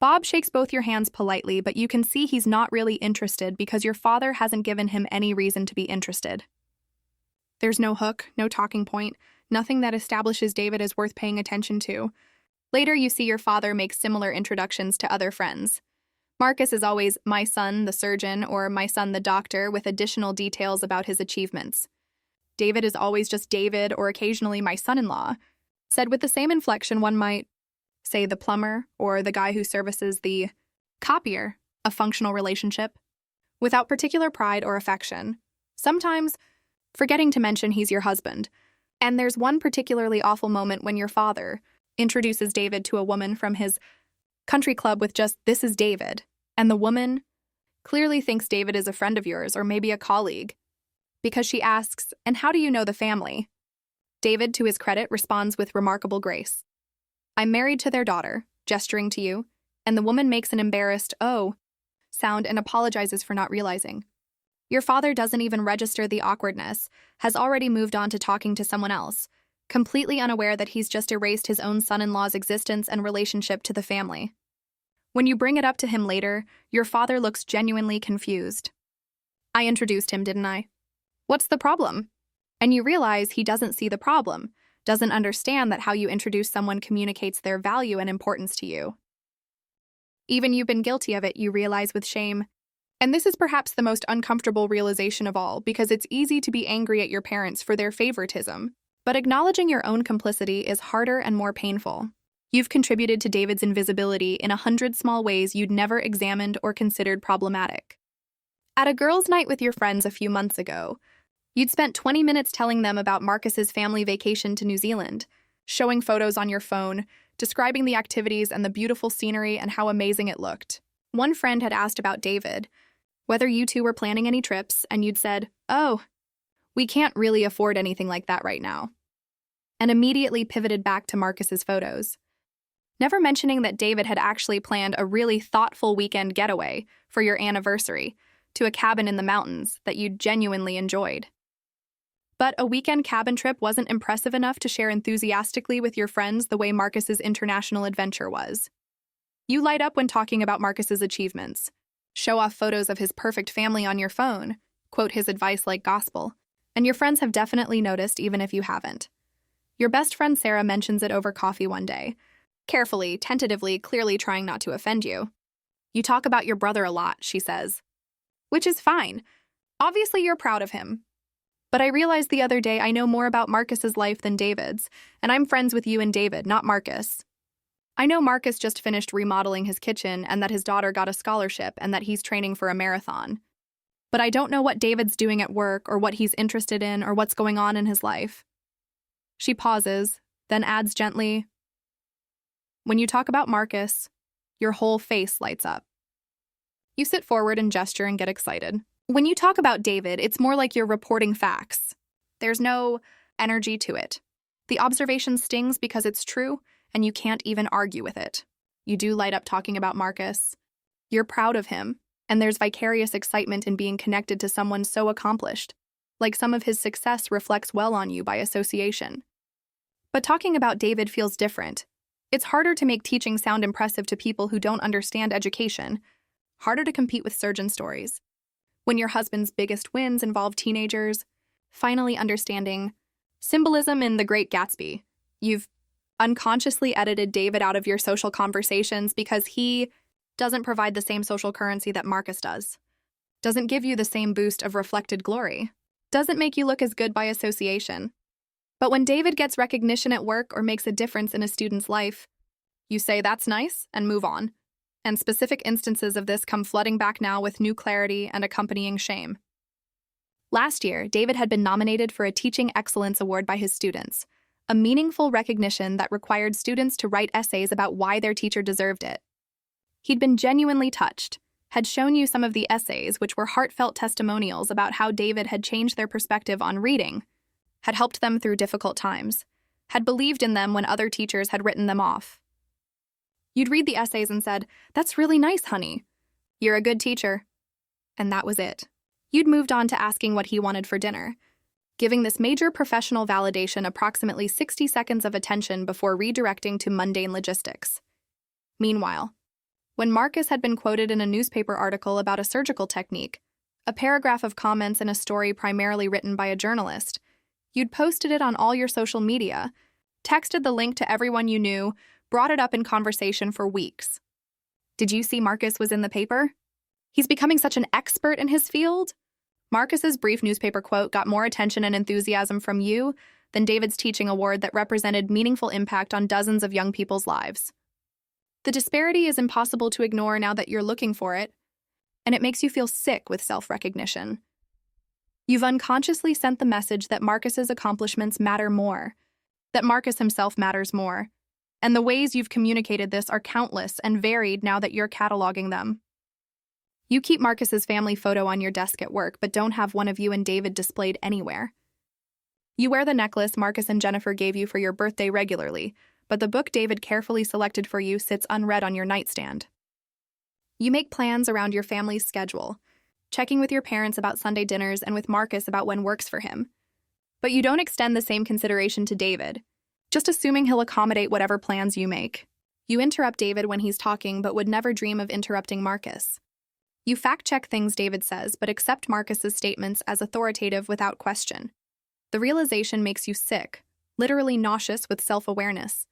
Bob shakes both your hands politely, but you can see he's not really interested because your father hasn't given him any reason to be interested. There's no hook, no talking point, nothing that establishes David as worth paying attention to. Later, you see your father make similar introductions to other friends. Marcus is always "my son, the surgeon," or "my son, the doctor," with additional details about his achievements. David is always just David or occasionally "my son-in-law," said with the same inflection one might say the plumber or the guy who services the copier, a functional relationship, without particular pride or affection, sometimes forgetting to mention he's your husband. And there's one particularly awful moment when your father introduces David to a woman from his country club with just "this is David," and the woman clearly thinks David is a friend of yours or maybe a colleague, because she asks, "And how do you know the family?" David, to his credit, responds with remarkable grace. "I'm married to their daughter," gesturing to you, and the woman makes an embarrassed "oh" sound and apologizes for not realizing. Your father doesn't even register the awkwardness, has already moved on to talking to someone else, completely unaware that he's just erased his own son-in-law's existence and relationship to the family. When you bring it up to him later, your father looks genuinely confused. I introduced him, didn't I? What's the problem? And you realize he doesn't see the problem, doesn't understand that how you introduce someone communicates their value and importance to you. Even you've been guilty of it, you realize with shame. And this is perhaps the most uncomfortable realization of all, because it's easy to be angry at your parents for their favoritism. But acknowledging your own complicity is harder and more painful. You've contributed to David's invisibility in 100 small ways you'd never examined or considered problematic. At a girls' night with your friends a few months ago, you'd spent 20 minutes telling them about Marcus's family vacation to New Zealand, showing photos on your phone, describing the activities and the beautiful scenery and how amazing it looked. One friend had asked about David, whether you two were planning any trips, and you'd said, "Oh, we can't really afford anything like that right now," and immediately pivoted back to Marcus's photos, never mentioning that David had actually planned a really thoughtful weekend getaway for your anniversary to a cabin in the mountains that you genuinely enjoyed. But a weekend cabin trip wasn't impressive enough to share enthusiastically with your friends the way Marcus's international adventure was. You light up when talking about Marcus's achievements, show off photos of his perfect family on your phone, quote his advice like gospel, and your friends have definitely noticed even if you haven't. Your best friend Sarah mentions it over coffee one day, carefully, tentatively, clearly trying not to offend you. You talk about your brother a lot, she says. Which is fine. Obviously you're proud of him. But I realized the other day I know more about Marcus's life than David's, and I'm friends with you and David, not Marcus. I know Marcus just finished remodeling his kitchen and that his daughter got a scholarship and that he's training for a marathon. But I don't know what David's doing at work or what he's interested in or what's going on in his life. She pauses, then adds gently, "When you talk about Marcus, your whole face lights up." You sit forward and gesture and get excited. When you talk about David, it's more like you're reporting facts. There's no energy to it. The observation stings because it's true, and you can't even argue with it. You do light up talking about Marcus. You're proud of him, and there's vicarious excitement in being connected to someone so accomplished, like some of his success reflects well on you by association. But talking about David feels different. It's harder to make teaching sound impressive to people who don't understand education, harder to compete with surgeon stories. When your husband's biggest wins involve teenagers, finally understanding symbolism in The Great Gatsby, you've unconsciously edited David out of your social conversations because he doesn't provide the same social currency that Marcus does, doesn't give you the same boost of reflected glory, doesn't make you look as good by association. But when David gets recognition at work or makes a difference in a student's life, you say that's nice and move on. And specific instances of this come flooding back now with new clarity and accompanying shame. Last year, David had been nominated for a Teaching Excellence Award by his students, a meaningful recognition that required students to write essays about why their teacher deserved it. He'd been genuinely touched, had shown you some of the essays, which were heartfelt testimonials about how David had changed their perspective on reading, had helped them through difficult times, had believed in them when other teachers had written them off. You'd read the essays and said, "That's really nice, honey. You're a good teacher." And that was it. You'd moved on to asking what he wanted for dinner, giving this major professional validation approximately 60 seconds of attention before redirecting to mundane logistics. Meanwhile, when Marcus had been quoted in a newspaper article about a surgical technique, a paragraph of comments in a story primarily written by a journalist, you'd posted it on all your social media, texted the link to everyone you knew, brought it up in conversation for weeks. Did you see Marcus was in the paper? He's becoming such an expert in his field. Marcus's brief newspaper quote got more attention and enthusiasm from you than David's teaching award that represented meaningful impact on dozens of young people's lives. The disparity is impossible to ignore now that you're looking for it, and it makes you feel sick with self-recognition. You've unconsciously sent the message that Marcus's accomplishments matter more, that Marcus himself matters more, and the ways you've communicated this are countless and varied now that you're cataloging them. You keep Marcus's family photo on your desk at work, but don't have one of you and David displayed anywhere. You wear the necklace Marcus and Jennifer gave you for your birthday regularly, but the book David carefully selected for you sits unread on your nightstand. You make plans around your family's schedule, checking with your parents about Sunday dinners and with Marcus about when works for him. But you don't extend the same consideration to David, just assuming he'll accommodate whatever plans you make. You interrupt David when he's talking, but would never dream of interrupting Marcus. You fact-check things David says, but accept Marcus's statements as authoritative without question. The realization makes you sick, literally nauseous with self-awareness.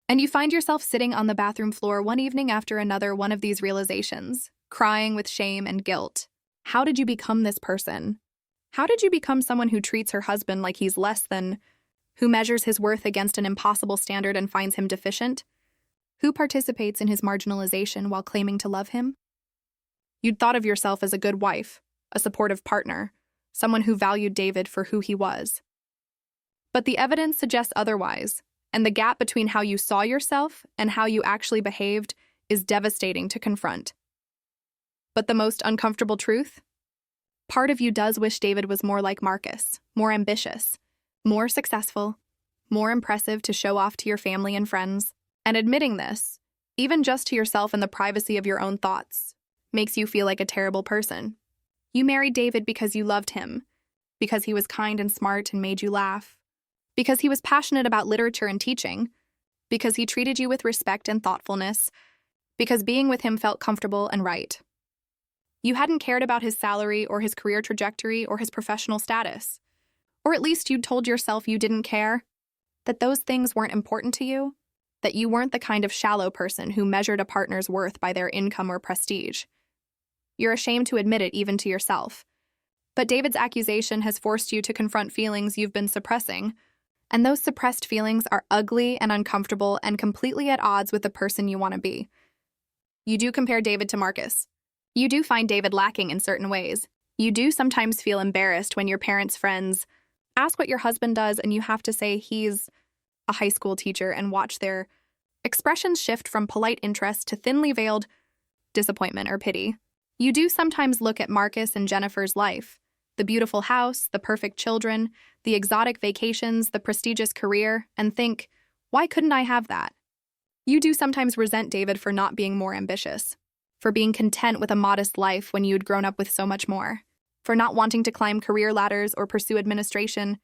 And you find yourself sitting on the bathroom floor one evening after another one of these realizations, crying with shame and guilt. How did you become this person? How did you become someone who treats her husband like he's less than, who measures his worth against an impossible standard and finds him deficient? Who participates in his marginalization while claiming to love him? You'd thought of yourself as a good wife, a supportive partner, someone who valued David for who he was. But the evidence suggests otherwise, and the gap between how you saw yourself and how you actually behaved is devastating to confront. But the most uncomfortable truth? Part of you does wish David was more like Marcus, more ambitious, more successful, more impressive to show off to your family and friends. And admitting this, even just to yourself in the privacy of your own thoughts, makes you feel like a terrible person. You married David because you loved him, because he was kind and smart and made you laugh, because he was passionate about literature and teaching, because he treated you with respect and thoughtfulness, because being with him felt comfortable and right. You hadn't cared about his salary or his career trajectory or his professional status. Or at least you'd told yourself you didn't care, that those things weren't important to you, that you weren't the kind of shallow person who measured a partner's worth by their income or prestige. You're ashamed to admit it even to yourself. But David's accusation has forced you to confront feelings you've been suppressing, and those suppressed feelings are ugly and uncomfortable and completely at odds with the person you want to be. You do compare David to Marcus. You do find David lacking in certain ways. You do sometimes feel embarrassed when your parents' friends ask what your husband does and you have to say he's a high school teacher and watch their expressions shift from polite interest to thinly veiled disappointment or pity. You do sometimes look at Marcus and Jennifer's life, the beautiful house, the perfect children, the exotic vacations, the prestigious career, and think, why couldn't I have that? You do sometimes resent David for not being more ambitious, for being content with a modest life when you'd grown up with so much more, for not wanting to climb career ladders or pursue administration,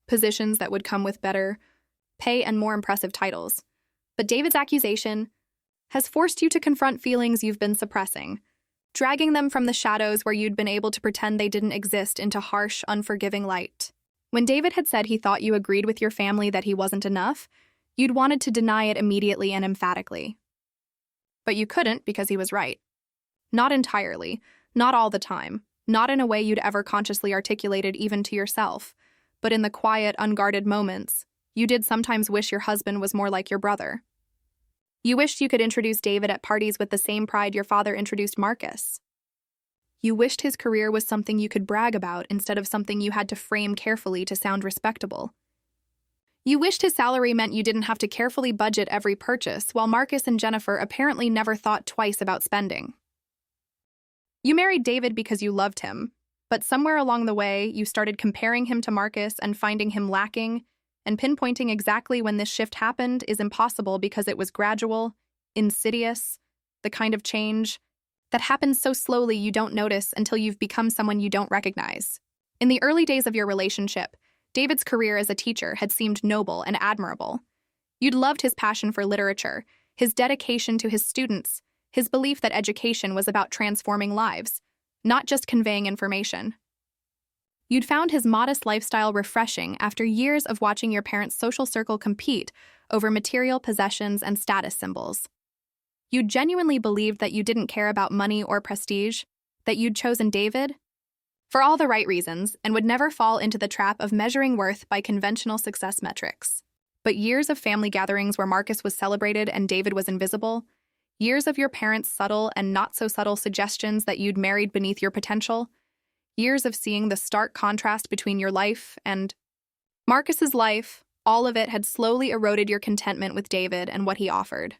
positions that would come with better pay and more impressive titles. But David's accusation has forced you to confront feelings you've been suppressing, dragging them from the shadows where you'd been able to pretend they didn't exist into harsh, unforgiving light. When David had said he thought you agreed with your family that he wasn't enough, you'd wanted to deny it immediately and emphatically. But you couldn't because he was right. Not entirely, not all the time, not in a way you'd ever consciously articulated even to yourself, but in the quiet, unguarded moments, you did sometimes wish your husband was more like your brother. You wished you could introduce David at parties with the same pride your father introduced Marcus. You wished his career was something you could brag about instead of something you had to frame carefully to sound respectable. You wished his salary meant you didn't have to carefully budget every purchase, while Marcus and Jennifer apparently never thought twice about spending. You married David because you loved him, but somewhere along the way, you started comparing him to Marcus and finding him lacking, and pinpointing exactly when this shift happened is impossible because it was gradual, insidious, the kind of change that happens so slowly you don't notice until you've become someone you don't recognize. In the early days of your relationship, David's career as a teacher had seemed noble and admirable. You'd loved his passion for literature, his dedication to his students, his belief that education was about transforming lives, not just conveying information. You'd found his modest lifestyle refreshing after years of watching your parents' social circle compete over material possessions and status symbols. You genuinely believed that you didn't care about money or prestige, that you'd chosen David for all the right reasons and would never fall into the trap of measuring worth by conventional success metrics. But years of family gatherings where Marcus was celebrated and David was invisible, years of your parents' subtle and not-so-subtle suggestions that you'd married beneath your potential, years of seeing the stark contrast between your life and Marcus's life, all of it had slowly eroded your contentment with David and what he offered.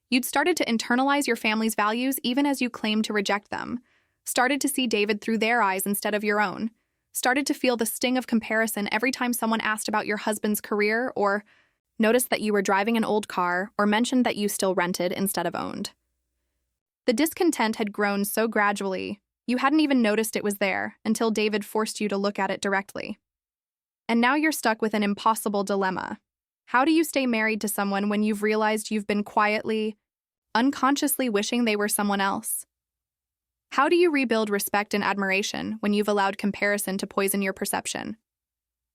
You'd started to internalize your family's values even as you claimed to reject them, started to see David through their eyes instead of your own, started to feel the sting of comparison every time someone asked about your husband's career or noticed that you were driving an old car or mentioned that you still rented instead of owned. The discontent had grown so gradually, You hadn't even noticed it was there until David forced you to look at it directly. And now you're stuck with an impossible dilemma. How do you stay married to someone when you've realized you've been quietly, unconsciously wishing they were someone else? How do you rebuild respect and admiration when you've allowed comparison to poison your perception?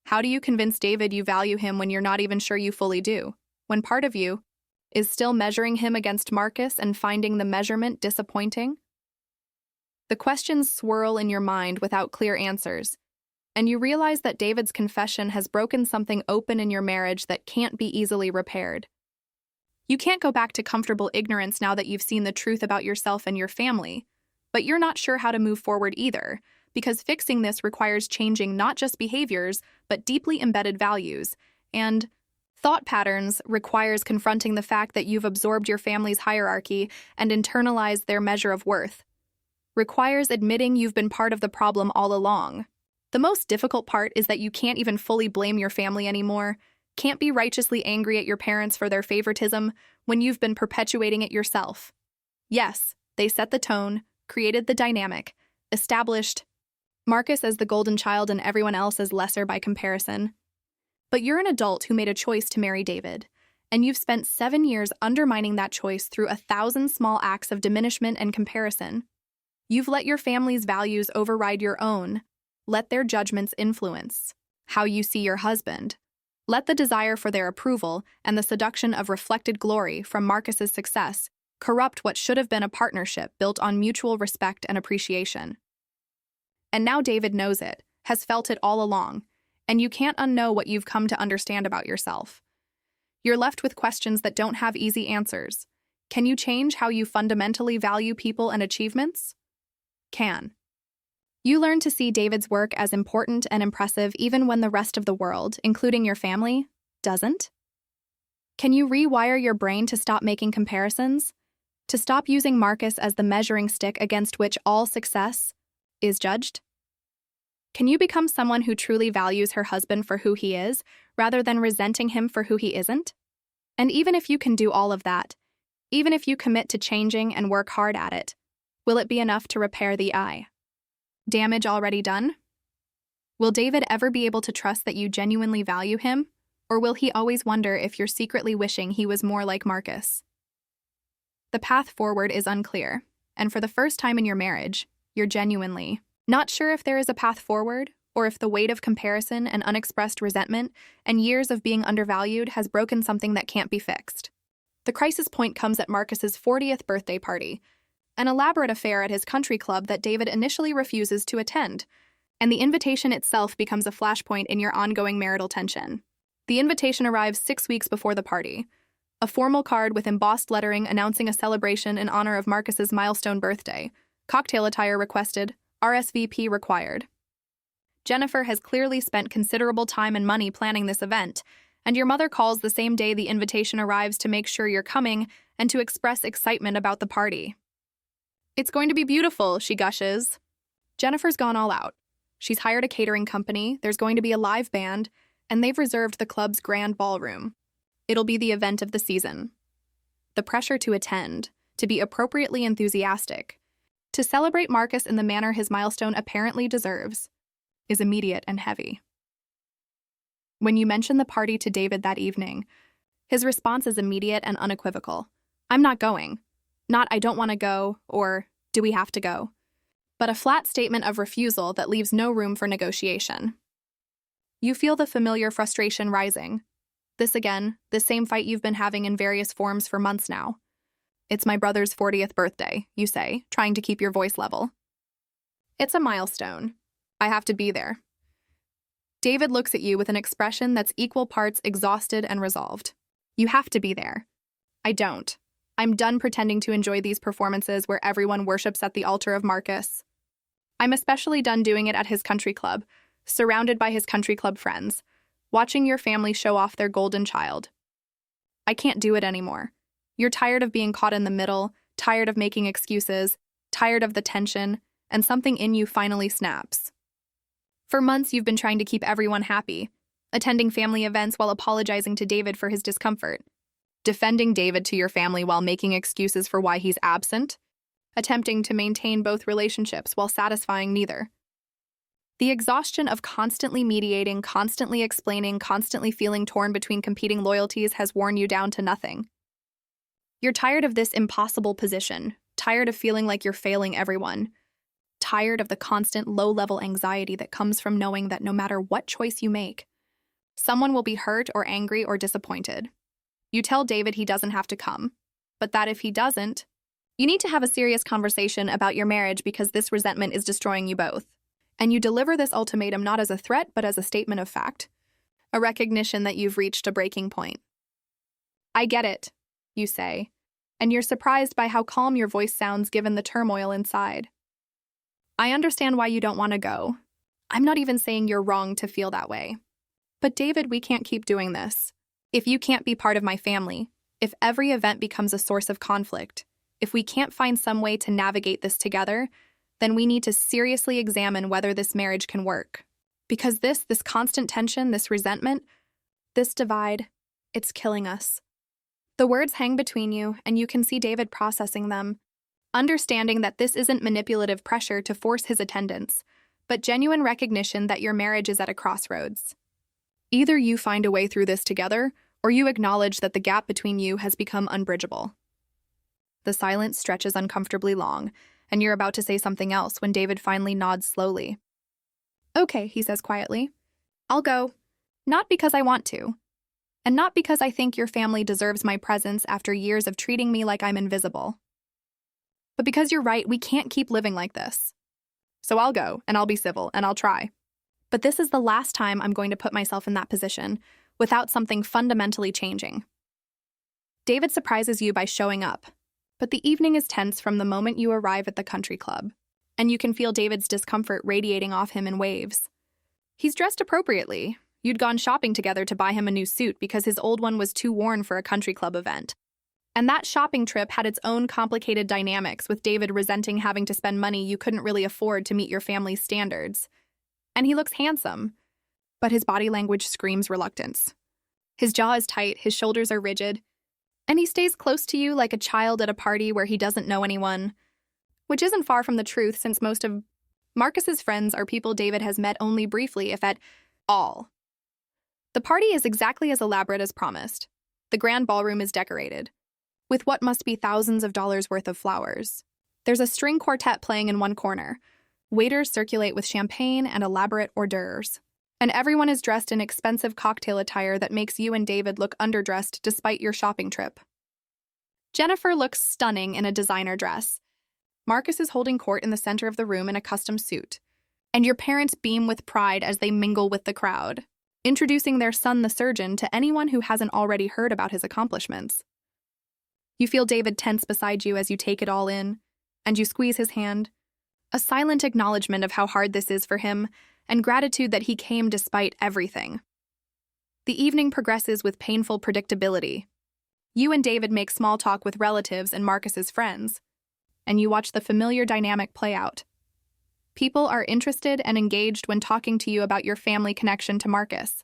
How do you convince David you value him when you're not even sure you fully do, when part of you is still measuring him against Marcus and finding the measurement disappointing? The questions swirl in your mind without clear answers, and you realize that David's confession has broken something open in your marriage that can't be easily repaired. You can't go back to comfortable ignorance now that you've seen the truth about yourself and your family, but you're not sure how to move forward either, because fixing this requires changing not just behaviors, but deeply embedded values, and thought patterns requires confronting the fact that you've absorbed your family's hierarchy and internalized their measure of worth. Requires admitting you've been part of the problem all along. The most difficult part is that you can't even fully blame your family anymore, can't be righteously angry at your parents for their favoritism when you've been perpetuating it yourself. Yes, they set the tone, created the dynamic, established Marcus as the golden child and everyone else as lesser by comparison. But you're an adult who made a choice to marry David, and you've spent 7 years undermining that choice through 1,000 small acts of diminishment and comparison. You've let your family's values override your own, let their judgments influence how you see your husband. Let the desire for their approval and the seduction of reflected glory from Marcus's success corrupt what should have been a partnership built on mutual respect and appreciation. And now David knows it, has felt it all along, and you can't unknow what you've come to understand about yourself. You're left with questions that don't have easy answers. Can you change how you fundamentally value people and achievements? Can. You learn to see David's work as important and impressive even when the rest of the world, including your family, doesn't? Can you rewire your brain to stop making comparisons? To stop using Marcus as the measuring stick against which all success is judged? Can you become someone who truly values her husband for who he is, rather than resenting him for who he isn't? And even if you can do all of that, even if you commit to changing and work hard at it, will it be enough to repair the damage already done? Will David ever be able to trust that you genuinely value him, or will he always wonder if you're secretly wishing he was more like Marcus? The path forward is unclear, and for the first time in your marriage, you're genuinely not sure if there is a path forward, or if the weight of comparison and unexpressed resentment and years of being undervalued has broken something that can't be fixed. The crisis point comes at Marcus's 40th birthday party, an elaborate affair at his country club that David initially refuses to attend, and the invitation itself becomes a flashpoint in your ongoing marital tension. The invitation arrives 6 weeks before the party, a formal card with embossed lettering announcing a celebration in honor of Marcus's milestone birthday, cocktail attire requested, RSVP required. Jennifer has clearly spent considerable time and money planning this event, and your mother calls the same day the invitation arrives to make sure you're coming and to express excitement about the party. "It's going to be beautiful," she gushes. Jennifer's gone all out. She's hired a catering company, there's going to be a live band, and they've reserved the club's grand ballroom. It'll be the event of the season. The pressure to attend, to be appropriately enthusiastic, to celebrate Marcus in the manner his milestone apparently deserves, is immediate and heavy. When you mention the party to David that evening, his response is immediate and unequivocal. "I'm not going." Not "I don't want to go" or "do we have to go?" but a flat statement of refusal that leaves no room for negotiation. You feel the familiar frustration rising. This again, the same fight you've been having in various forms for months now. "It's my brother's 40th birthday," you say, trying to keep your voice level. "It's a milestone. I have to be there." David looks at you with an expression that's equal parts exhausted and resolved. "You have to be there." "I don't. I'm done pretending to enjoy these performances where everyone worships at the altar of Marcus. I'm especially done doing it at his country club, surrounded by his country club friends, watching your family show off their golden child. I can't do it anymore. You're tired of being caught in the middle, tired of making excuses, tired of the tension, and something in you finally snaps. For months, you've been trying to keep everyone happy, attending family events while apologizing to David for his discomfort, defending David to your family while making excuses for why he's absent. attempting to maintain both relationships while satisfying neither. The exhaustion of constantly mediating, constantly explaining, constantly feeling torn between competing loyalties has worn you down to nothing. You're tired of this impossible position, tired of feeling like you're failing everyone, tired of the constant low-level anxiety that comes from knowing that no matter what choice you make, someone will be hurt or angry or disappointed. You tell David he doesn't have to come, but that if he doesn't, you need to have a serious conversation about your marriage because this resentment is destroying you both. And you deliver this ultimatum not as a threat, but as a statement of fact, a recognition that you've reached a breaking point. I get it, you say, and you're surprised by how calm your voice sounds given the turmoil inside. I understand why you don't want to go. I'm not even saying you're wrong to feel that way. But David, we can't keep doing this. If you can't be part of my family, if every event becomes a source of conflict, if we can't find some way to navigate this together, then we need to seriously examine whether this marriage can work. Because this constant tension, this resentment, this divide, it's killing us. The words hang between you, and you can see David processing them, understanding that this isn't manipulative pressure to force his attendance, but genuine recognition that your marriage is at a crossroads. Either you find a way through this together, or you acknowledge that the gap between you has become unbridgeable. The silence stretches uncomfortably long, and you're about to say something else when David finally nods slowly. Okay, he says quietly. I'll go. Not because I want to. And not because I think your family deserves my presence after years of treating me like I'm invisible. But because you're right, we can't keep living like this. So I'll go, and I'll be civil, and I'll try. But this is the last time I'm going to put myself in that position without something fundamentally changing. David surprises you by showing up, but the evening is tense from the moment you arrive at the country club, and you can feel David's discomfort radiating off him in waves. He's dressed appropriately. You'd gone shopping together to buy him a new suit because his old one was too worn for a country club event. And that shopping trip had its own complicated dynamics, with David resenting having to spend money you couldn't really afford to meet your family's standards. And he looks handsome, but his body language screams reluctance. His jaw is tight, his shoulders are rigid, and he stays close to you like a child at a party where he doesn't know anyone, which isn't far from the truth since most of Marcus's friends are people David has met only briefly, if at all. The party is exactly as elaborate as promised. The grand ballroom is decorated with what must be thousands of dollars worth of flowers. There's a string quartet playing in one corner. Waiters circulate with champagne and elaborate hors d'oeuvres. And everyone is dressed in expensive cocktail attire that makes you and David look underdressed despite your shopping trip. Jennifer looks stunning in a designer dress. Marcus is holding court in the center of the room in a custom suit. And your parents beam with pride as they mingle with the crowd, introducing their son, the surgeon, to anyone who hasn't already heard about his accomplishments. You feel David tense beside you as you take it all in, and you squeeze his hand, a silent acknowledgement of how hard this is for him, and gratitude that he came despite everything. The evening progresses with painful predictability. You and David make small talk with relatives and Marcus's friends, and you watch the familiar dynamic play out. People are interested and engaged when talking to you about your family connection to Marcus.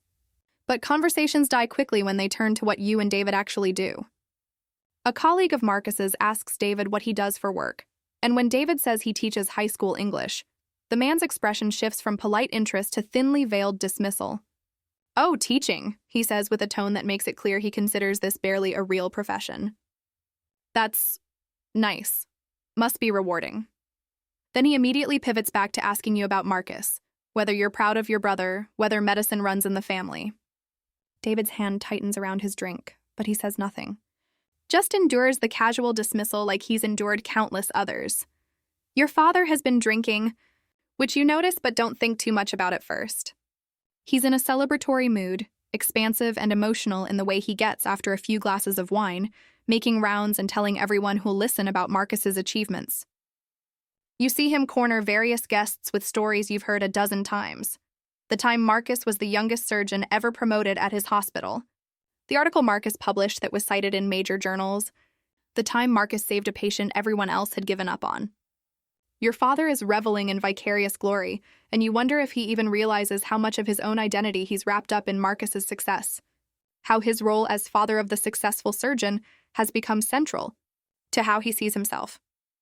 But conversations die quickly when they turn to what you and David actually do. A colleague of Marcus's asks David what he does for work, and when David says he teaches high school English, the man's expression shifts from polite interest to thinly veiled dismissal. Oh, teaching, he says with a tone that makes it clear he considers this barely a real profession. That's nice. Must be rewarding. Then he immediately pivots back to asking you about Marcus, whether you're proud of your brother, whether medicine runs in the family. David's hand tightens around his drink, but he says nothing. Just endures the casual dismissal like he's endured countless others. Your father has been drinking, which you notice but don't think too much about at first. He's in a celebratory mood, expansive and emotional in the way he gets after a few glasses of wine, making rounds and telling everyone who'll listen about Marcus's achievements. You see him corner various guests with stories you've heard a dozen times. The time Marcus was the youngest surgeon ever promoted at his hospital. The article Marcus published that was cited in major journals. The time Marcus saved a patient everyone else had given up on. Your father is reveling in vicarious glory, and you wonder if he even realizes how much of his own identity he's wrapped up in Marcus's success. How his role as father of the successful surgeon has become central to how he sees himself.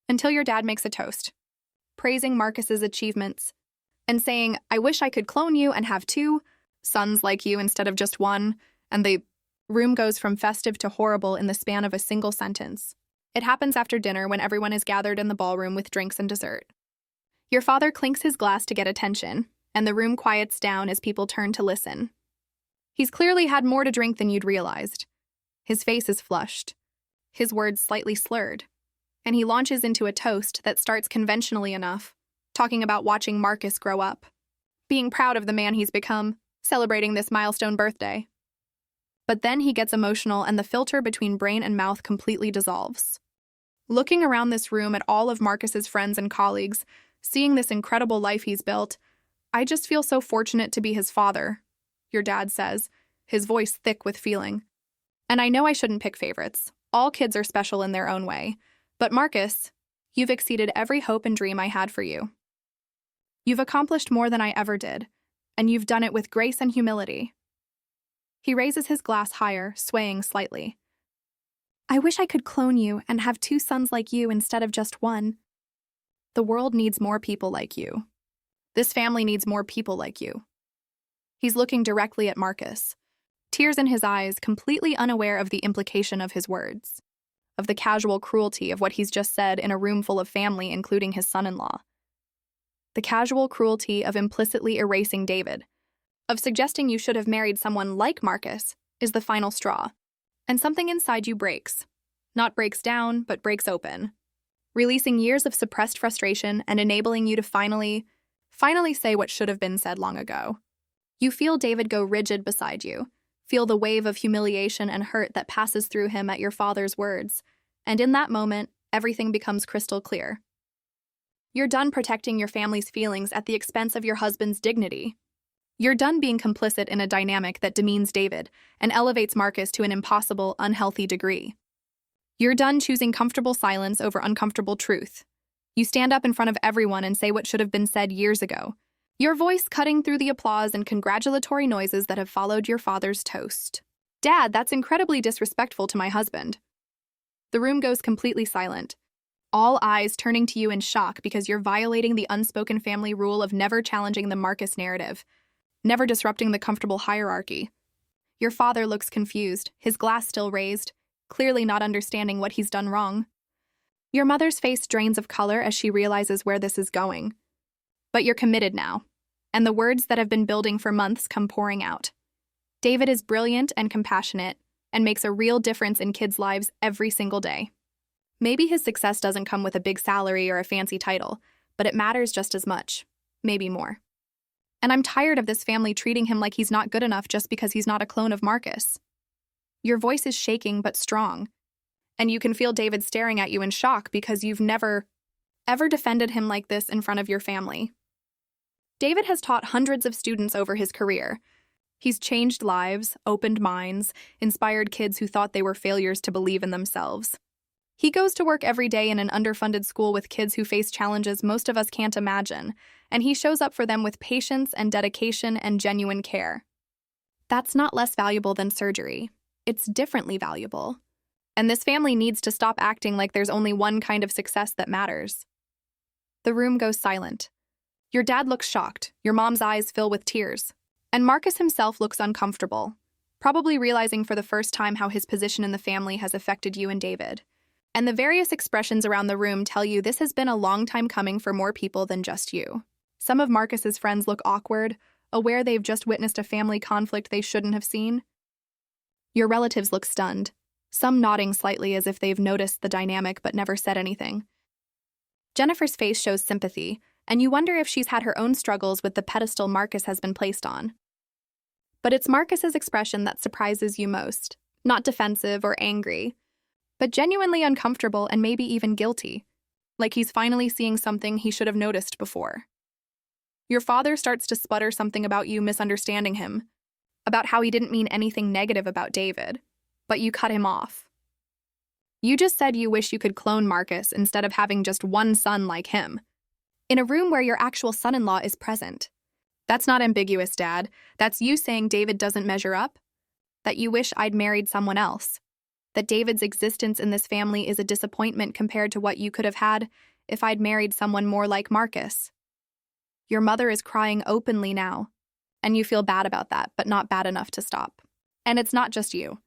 until your dad makes a toast, praising Marcus's achievements and saying, "I wish I could clone you and have two sons like you instead of just one," and the room goes from festive to horrible in the span of a single sentence. It happens after dinner when everyone is gathered in the ballroom with drinks and dessert. Your father clinks his glass to get attention, and the room quiets down as people turn to listen. He's clearly had more to drink than you'd realized. His face is flushed, his words slightly slurred, and he launches into a toast that starts conventionally enough, talking about watching Marcus grow up, being proud of the man he's become, celebrating this milestone birthday. But then he gets emotional and the filter between brain and mouth completely dissolves. Looking around this room at all of Marcus's friends and colleagues, seeing this incredible life he's built, "I just feel so fortunate to be his father," your dad says, his voice thick with feeling. "And I know I shouldn't pick favorites. All kids are special in their own way. But Marcus, you've exceeded every hope and dream I had for you. You've accomplished more than I ever did, and you've done it with grace and humility." He raises his glass higher, swaying slightly. "I wish I could clone you and have two sons like you instead of just one. The world needs more people like you. This family needs more people like you." He's looking directly at Marcus, tears in his eyes, completely unaware of the implication of his words, of the casual cruelty of what he's just said in a room full of family, including his son-in-law. The casual cruelty of implicitly erasing David, of suggesting you should have married someone like Marcus, is the final straw. And something inside you breaks. Not breaks down, but breaks open, releasing years of suppressed frustration and enabling you to finally say what should have been said long ago. You feel David go rigid beside you, feel the wave of humiliation and hurt that passes through him at your father's words, and in that moment, everything becomes crystal clear. You're done protecting your family's feelings at the expense of your husband's dignity. You're done being complicit in a dynamic that demeans David and elevates Marcus to an impossible, unhealthy degree. You're done choosing comfortable silence over uncomfortable truth. You stand up in front of everyone and say what should have been said years ago, your voice cutting through the applause and congratulatory noises that have followed your father's toast. "Dad, that's incredibly disrespectful to my husband." The room goes completely silent, all eyes turning to you in shock because you're violating the unspoken family rule of never challenging the Marcus narrative, never disrupting the comfortable hierarchy. Your father looks confused, his glass still raised, clearly not understanding what he's done wrong. Your mother's face drains of color as she realizes where this is going. But you're committed now, and the words that have been building for months come pouring out. David is brilliant and compassionate, and makes a real difference in kids' lives every single day. Maybe his success doesn't come with a big salary or a fancy title, but it matters just as much, maybe more. And I'm tired of this family treating him like he's not good enough just because he's not a clone of Marcus. Your voice is shaking but strong, and you can feel David staring at you in shock because you've never, ever defended him like this in front of your family. David has taught hundreds of students over his career. He's changed lives, opened minds, inspired kids who thought they were failures to believe in themselves. He goes to work every day in an underfunded school with kids who face challenges most of us can't imagine, and he shows up for them with patience and dedication and genuine care. That's not less valuable than surgery. It's differently valuable. And this family needs to stop acting like there's only one kind of success that matters. The room goes silent. Your dad looks shocked, your mom's eyes fill with tears, and Marcus himself looks uncomfortable, probably realizing for the first time how his position in the family has affected you and David. And the various expressions around the room tell you this has been a long time coming for more people than just you. Some of Marcus's friends look awkward, aware they've just witnessed a family conflict they shouldn't have seen. Your relatives look stunned, some nodding slightly as if they've noticed the dynamic but never said anything. Jennifer's face shows sympathy, and you wonder if she's had her own struggles with the pedestal Marcus has been placed on. But it's Marcus's expression that surprises you most, not defensive or angry, but genuinely uncomfortable and maybe even guilty, like he's finally seeing something he should have noticed before. Your father starts to sputter something about you misunderstanding him, about how he didn't mean anything negative about David, but you cut him off. You just said you wish you could clone Marcus instead of having just one son like him, in a room where your actual son-in-law is present. That's not ambiguous, Dad. That's you saying David doesn't measure up, that you wish I'd married someone else, that David's existence in this family is a disappointment compared to what you could have had if I'd married someone more like Marcus. Your mother is crying openly now, and you feel bad about that, but not bad enough to stop. And it's not just you.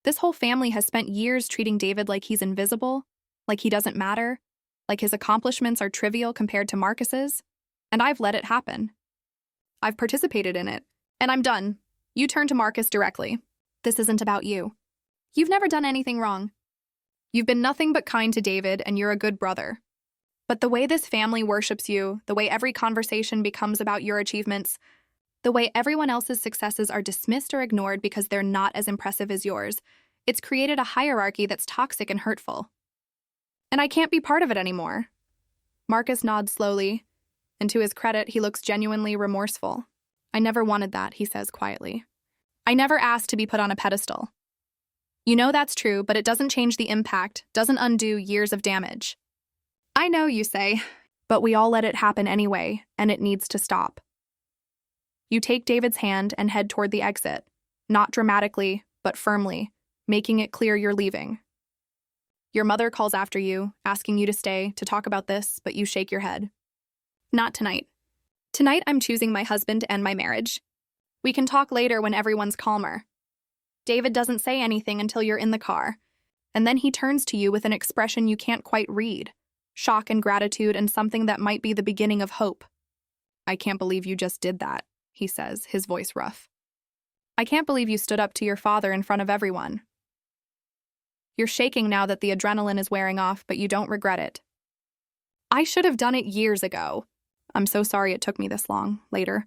This whole family has spent years treating David like he's invisible, like he doesn't matter, like his accomplishments are trivial compared to Marcus's, and I've let it happen. I've participated in it, and I'm done. You turn to Marcus directly. This isn't about you. You've never done anything wrong. You've been nothing but kind to David, and you're a good brother. But the way this family worships you, the way every conversation becomes about your achievements, the way everyone else's successes are dismissed or ignored because they're not as impressive as yours, it's created a hierarchy that's toxic and hurtful. And I can't be part of it anymore. Marcus nods slowly, and to his credit, he looks genuinely remorseful. I never wanted that, he says quietly. I never asked to be put on a pedestal. You know that's true, but it doesn't change the impact, doesn't undo years of damage. I know, you say, but we all let it happen anyway, and it needs to stop. You take David's hand and head toward the exit, not dramatically, but firmly, making it clear you're leaving. Your mother calls after you, asking you to stay, to talk about this, but you shake your head. Not tonight. Tonight I'm choosing my husband to end my marriage. We can talk later when everyone's calmer. David doesn't say anything until you're in the car, and then he turns to you with an expression you can't quite read, shock and gratitude and something that might be the beginning of hope. I can't believe you just did that, he says, his voice rough. I can't believe you stood up to your father in front of everyone. You're shaking now that the adrenaline is wearing off, but you don't regret it. I should have done it years ago. I'm so sorry it took me this long. Later,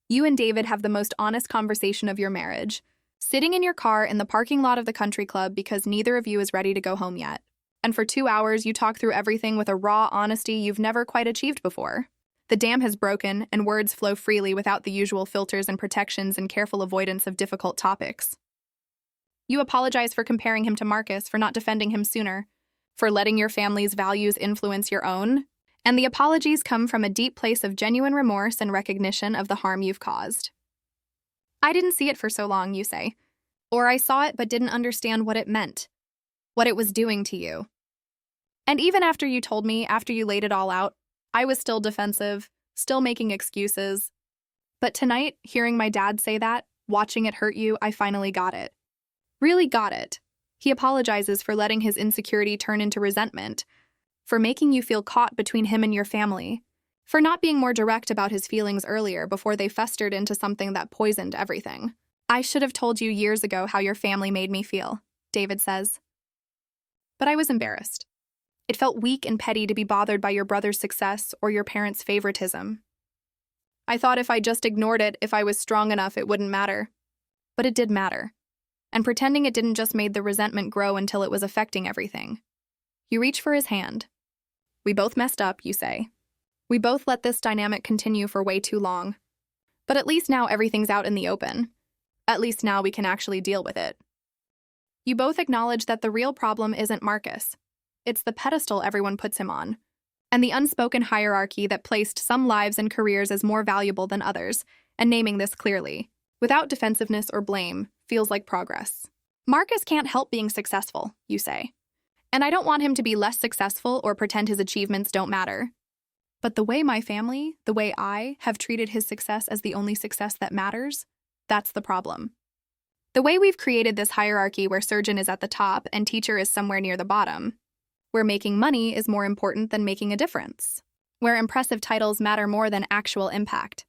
you and David have the most honest conversation of your marriage, sitting in your car in the parking lot of the country club because neither of you is ready to go home yet. And for 2 hours, you talk through everything with a raw honesty you've never quite achieved before. The dam has broken, and words flow freely without the usual filters and protections and careful avoidance of difficult topics. You apologize for comparing him to Marcus, for not defending him sooner, for letting your family's values influence your own, and the apologies come from a deep place of genuine remorse and recognition of the harm you've caused. I didn't see it for so long, you say, or I saw it but didn't understand what it meant, what it was doing to you. And even after you told me, after you laid it all out, I was still defensive, still making excuses. But tonight, hearing my dad say that, watching it hurt you, I finally got it. Really got it. He apologizes for letting his insecurity turn into resentment, for making you feel caught between him and your family, for not being more direct about his feelings earlier before they festered into something that poisoned everything. I should have told you years ago how your family made me feel, David says. But I was embarrassed. It felt weak and petty to be bothered by your brother's success or your parents' favoritism. I thought if I just ignored it, if I was strong enough, it wouldn't matter. But it did matter. And pretending it didn't just made the resentment grow until it was affecting everything. You reach for his hand. We both messed up, you say. We both let this dynamic continue for way too long. But at least now everything's out in the open. At least now we can actually deal with it. You both acknowledge that the real problem isn't Marcus. It's the pedestal everyone puts him on, and the unspoken hierarchy that placed some lives and careers as more valuable than others, and naming this clearly, without defensiveness or blame, feels like progress. Marcus can't help being successful, you say. And I don't want him to be less successful or pretend his achievements don't matter. But the way my family, the way I, have treated his success as the only success that matters, that's the problem. The way we've created this hierarchy where surgeon is at the top and teacher is somewhere near the bottom, where making money is more important than making a difference, where impressive titles matter more than actual impact.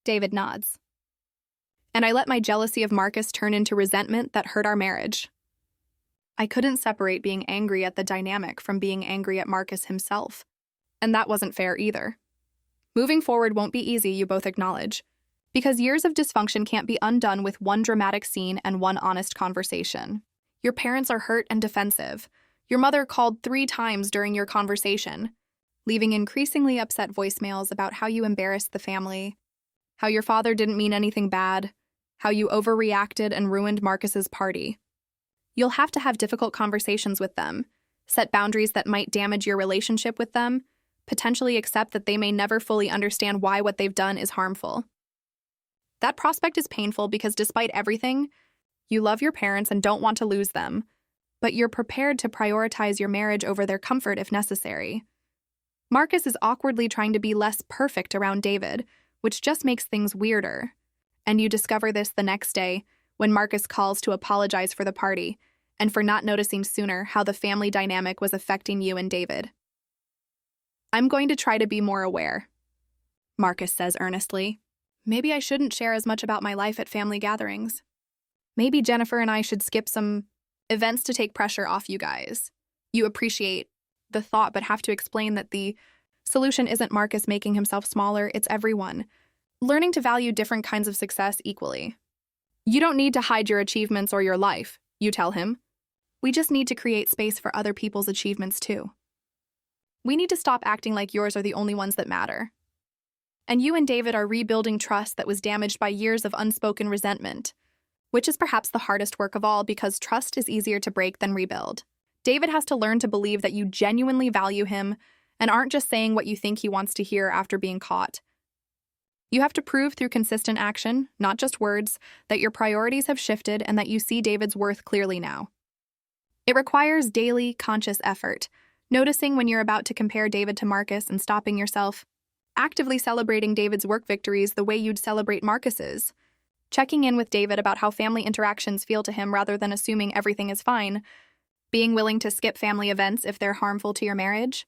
David nods. And I let my jealousy of Marcus turn into resentment that hurt our marriage. I couldn't separate being angry at the dynamic from being angry at Marcus himself, and that wasn't fair either. Moving forward won't be easy, you both acknowledge, because years of dysfunction can't be undone with one dramatic scene and one honest conversation. Your parents are hurt and defensive. Your mother called 3 times during your conversation, leaving increasingly upset voicemails about how you embarrassed the family, how your father didn't mean anything bad, how you overreacted and ruined Marcus's party. You'll have to have difficult conversations with them, set boundaries that might damage your relationship with them, potentially accept that they may never fully understand why what they've done is harmful. That prospect is painful because despite everything, you love your parents and don't want to lose them, but you're prepared to prioritize your marriage over their comfort if necessary. Marcus is awkwardly trying to be less perfect around David, which just makes things weirder. And you discover this the next day when Marcus calls to apologize for the party and for not noticing sooner how the family dynamic was affecting you and David. "I'm going to try to be more aware," Marcus says earnestly. "Maybe I shouldn't share as much about my life at family gatherings. Maybe Jennifer and I should skip some events to take pressure off you guys." You appreciate the thought, but have to explain that the solution isn't Marcus making himself smaller, it's everyone learning to value different kinds of success equally. "You don't need to hide your achievements or your life," you tell him. "We just need to create space for other people's achievements too. We need to stop acting like yours are the only ones that matter." And you and David are rebuilding trust that was damaged by years of unspoken resentment, which is perhaps the hardest work of all because trust is easier to break than rebuild. David has to learn to believe that you genuinely value him and aren't just saying what you think he wants to hear after being caught. You have to prove through consistent action, not just words, that your priorities have shifted and that you see David's worth clearly now. It requires daily, conscious effort, noticing when you're about to compare David to Marcus and stopping yourself, actively celebrating David's work victories the way you'd celebrate Marcus's, checking in with David about how family interactions feel to him rather than assuming everything is fine, being willing to skip family events if they're harmful to your marriage,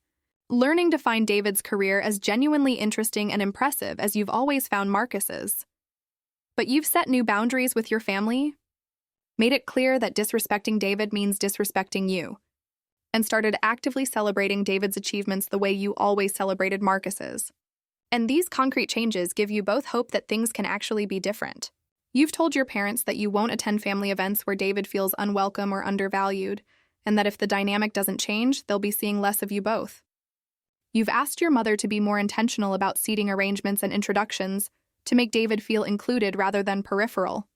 learning to find David's career as genuinely interesting and impressive as you've always found Marcus's. But you've set new boundaries with your family, made it clear that disrespecting David means disrespecting you, and started actively celebrating David's achievements the way you always celebrated Marcus's. And these concrete changes give you both hope that things can actually be different. You've told your parents that you won't attend family events where David feels unwelcome or undervalued, and that if the dynamic doesn't change, they'll be seeing less of you both. You've asked your mother to be more intentional about seating arrangements and introductions to make David feel included rather than peripheral.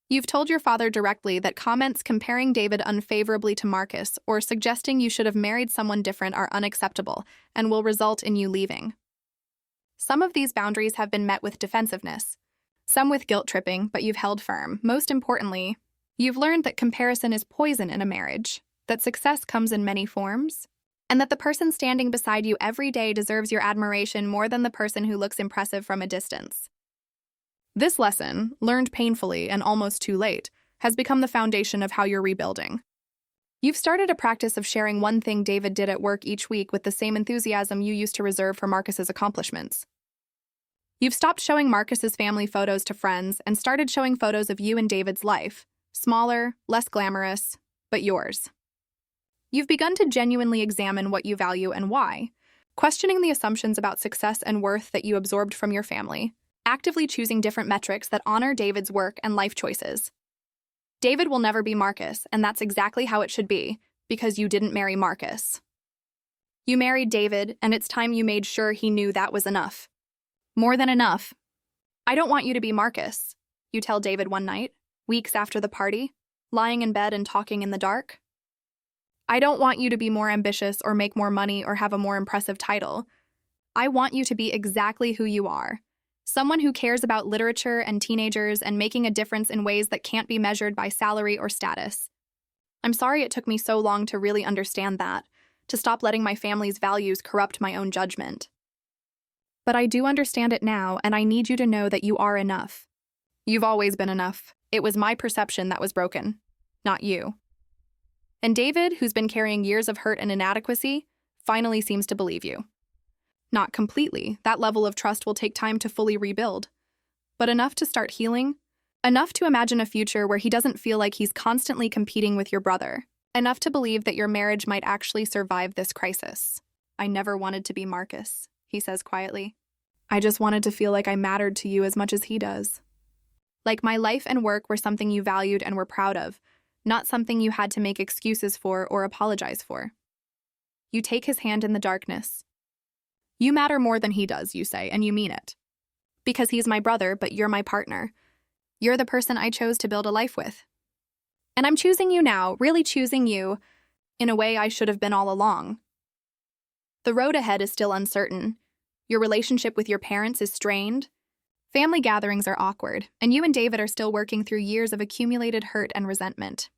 You've told your father directly that comments comparing David unfavorably to Marcus or suggesting you should have married someone different are unacceptable and will result in you leaving. Some of these boundaries have been met with defensiveness, some with guilt-tripping, but you've held firm. Most importantly, you've learned that comparison is poison in a marriage, that success comes in many forms, and that the person standing beside you every day deserves your admiration more than the person who looks impressive from a distance. This lesson, learned painfully and almost too late, has become the foundation of how you're rebuilding. You've started a practice of sharing one thing David did at work each week with the same enthusiasm you used to reserve for Marcus's accomplishments. You've stopped showing Marcus's family photos to friends and started showing photos of you and David's life, smaller, less glamorous, but yours. You've begun to genuinely examine what you value and why, questioning the assumptions about success and worth that you absorbed from your family, actively choosing different metrics that honor David's work and life choices. David will never be Marcus, and that's exactly how it should be, because you didn't marry Marcus. You married David, and it's time you made sure he knew that was enough. More than enough. "I don't want you to be Marcus," you tell David one night, weeks after the party, lying in bed and talking in the dark. "I don't want you to be more ambitious or make more money or have a more impressive title. I want you to be exactly who you are. Someone who cares about literature and teenagers and making a difference in ways that can't be measured by salary or status. I'm sorry it took me so long to really understand that, to stop letting my family's values corrupt my own judgment. But I do understand it now, and I need you to know that you are enough. You've always been enough. It was my perception that was broken, not you." And David, who's been carrying years of hurt and inadequacy, finally seems to believe you. Not completely. That level of trust will take time to fully rebuild. But enough to start healing. Enough to imagine a future where he doesn't feel like he's constantly competing with your brother. Enough to believe that your marriage might actually survive this crisis. "I never wanted to be Marcus," he says quietly. "I just wanted to feel like I mattered to you as much as he does. Like my life and work were something you valued and were proud of, not something you had to make excuses for or apologize for." You take his hand in the darkness. "You matter more than he does," you say, and you mean it. "Because he's my brother, but you're my partner. You're the person I chose to build a life with. And I'm choosing you now, really choosing you, in a way I should have been all along. The road ahead is still uncertain. Your relationship with your parents is strained. Family gatherings are awkward, and you and David are still working through years of accumulated hurt and resentment.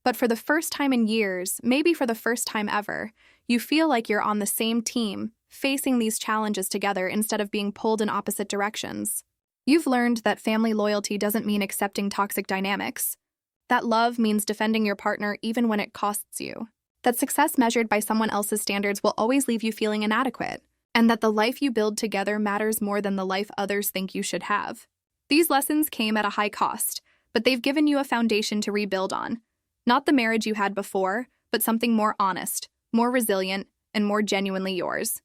But for the first time in years, maybe for the first time ever, you feel like you're on the same team, facing these challenges together instead of being pulled in opposite directions. You've learned that family loyalty doesn't mean accepting toxic dynamics, that love means defending your partner even when it costs you, that success measured by someone else's standards will always leave you feeling inadequate, and that the life you build together matters more than the life others think you should have. These lessons came at a high cost, but they've given you a foundation to rebuild on. Not the marriage you had before, but something more honest, more resilient, and more genuinely yours.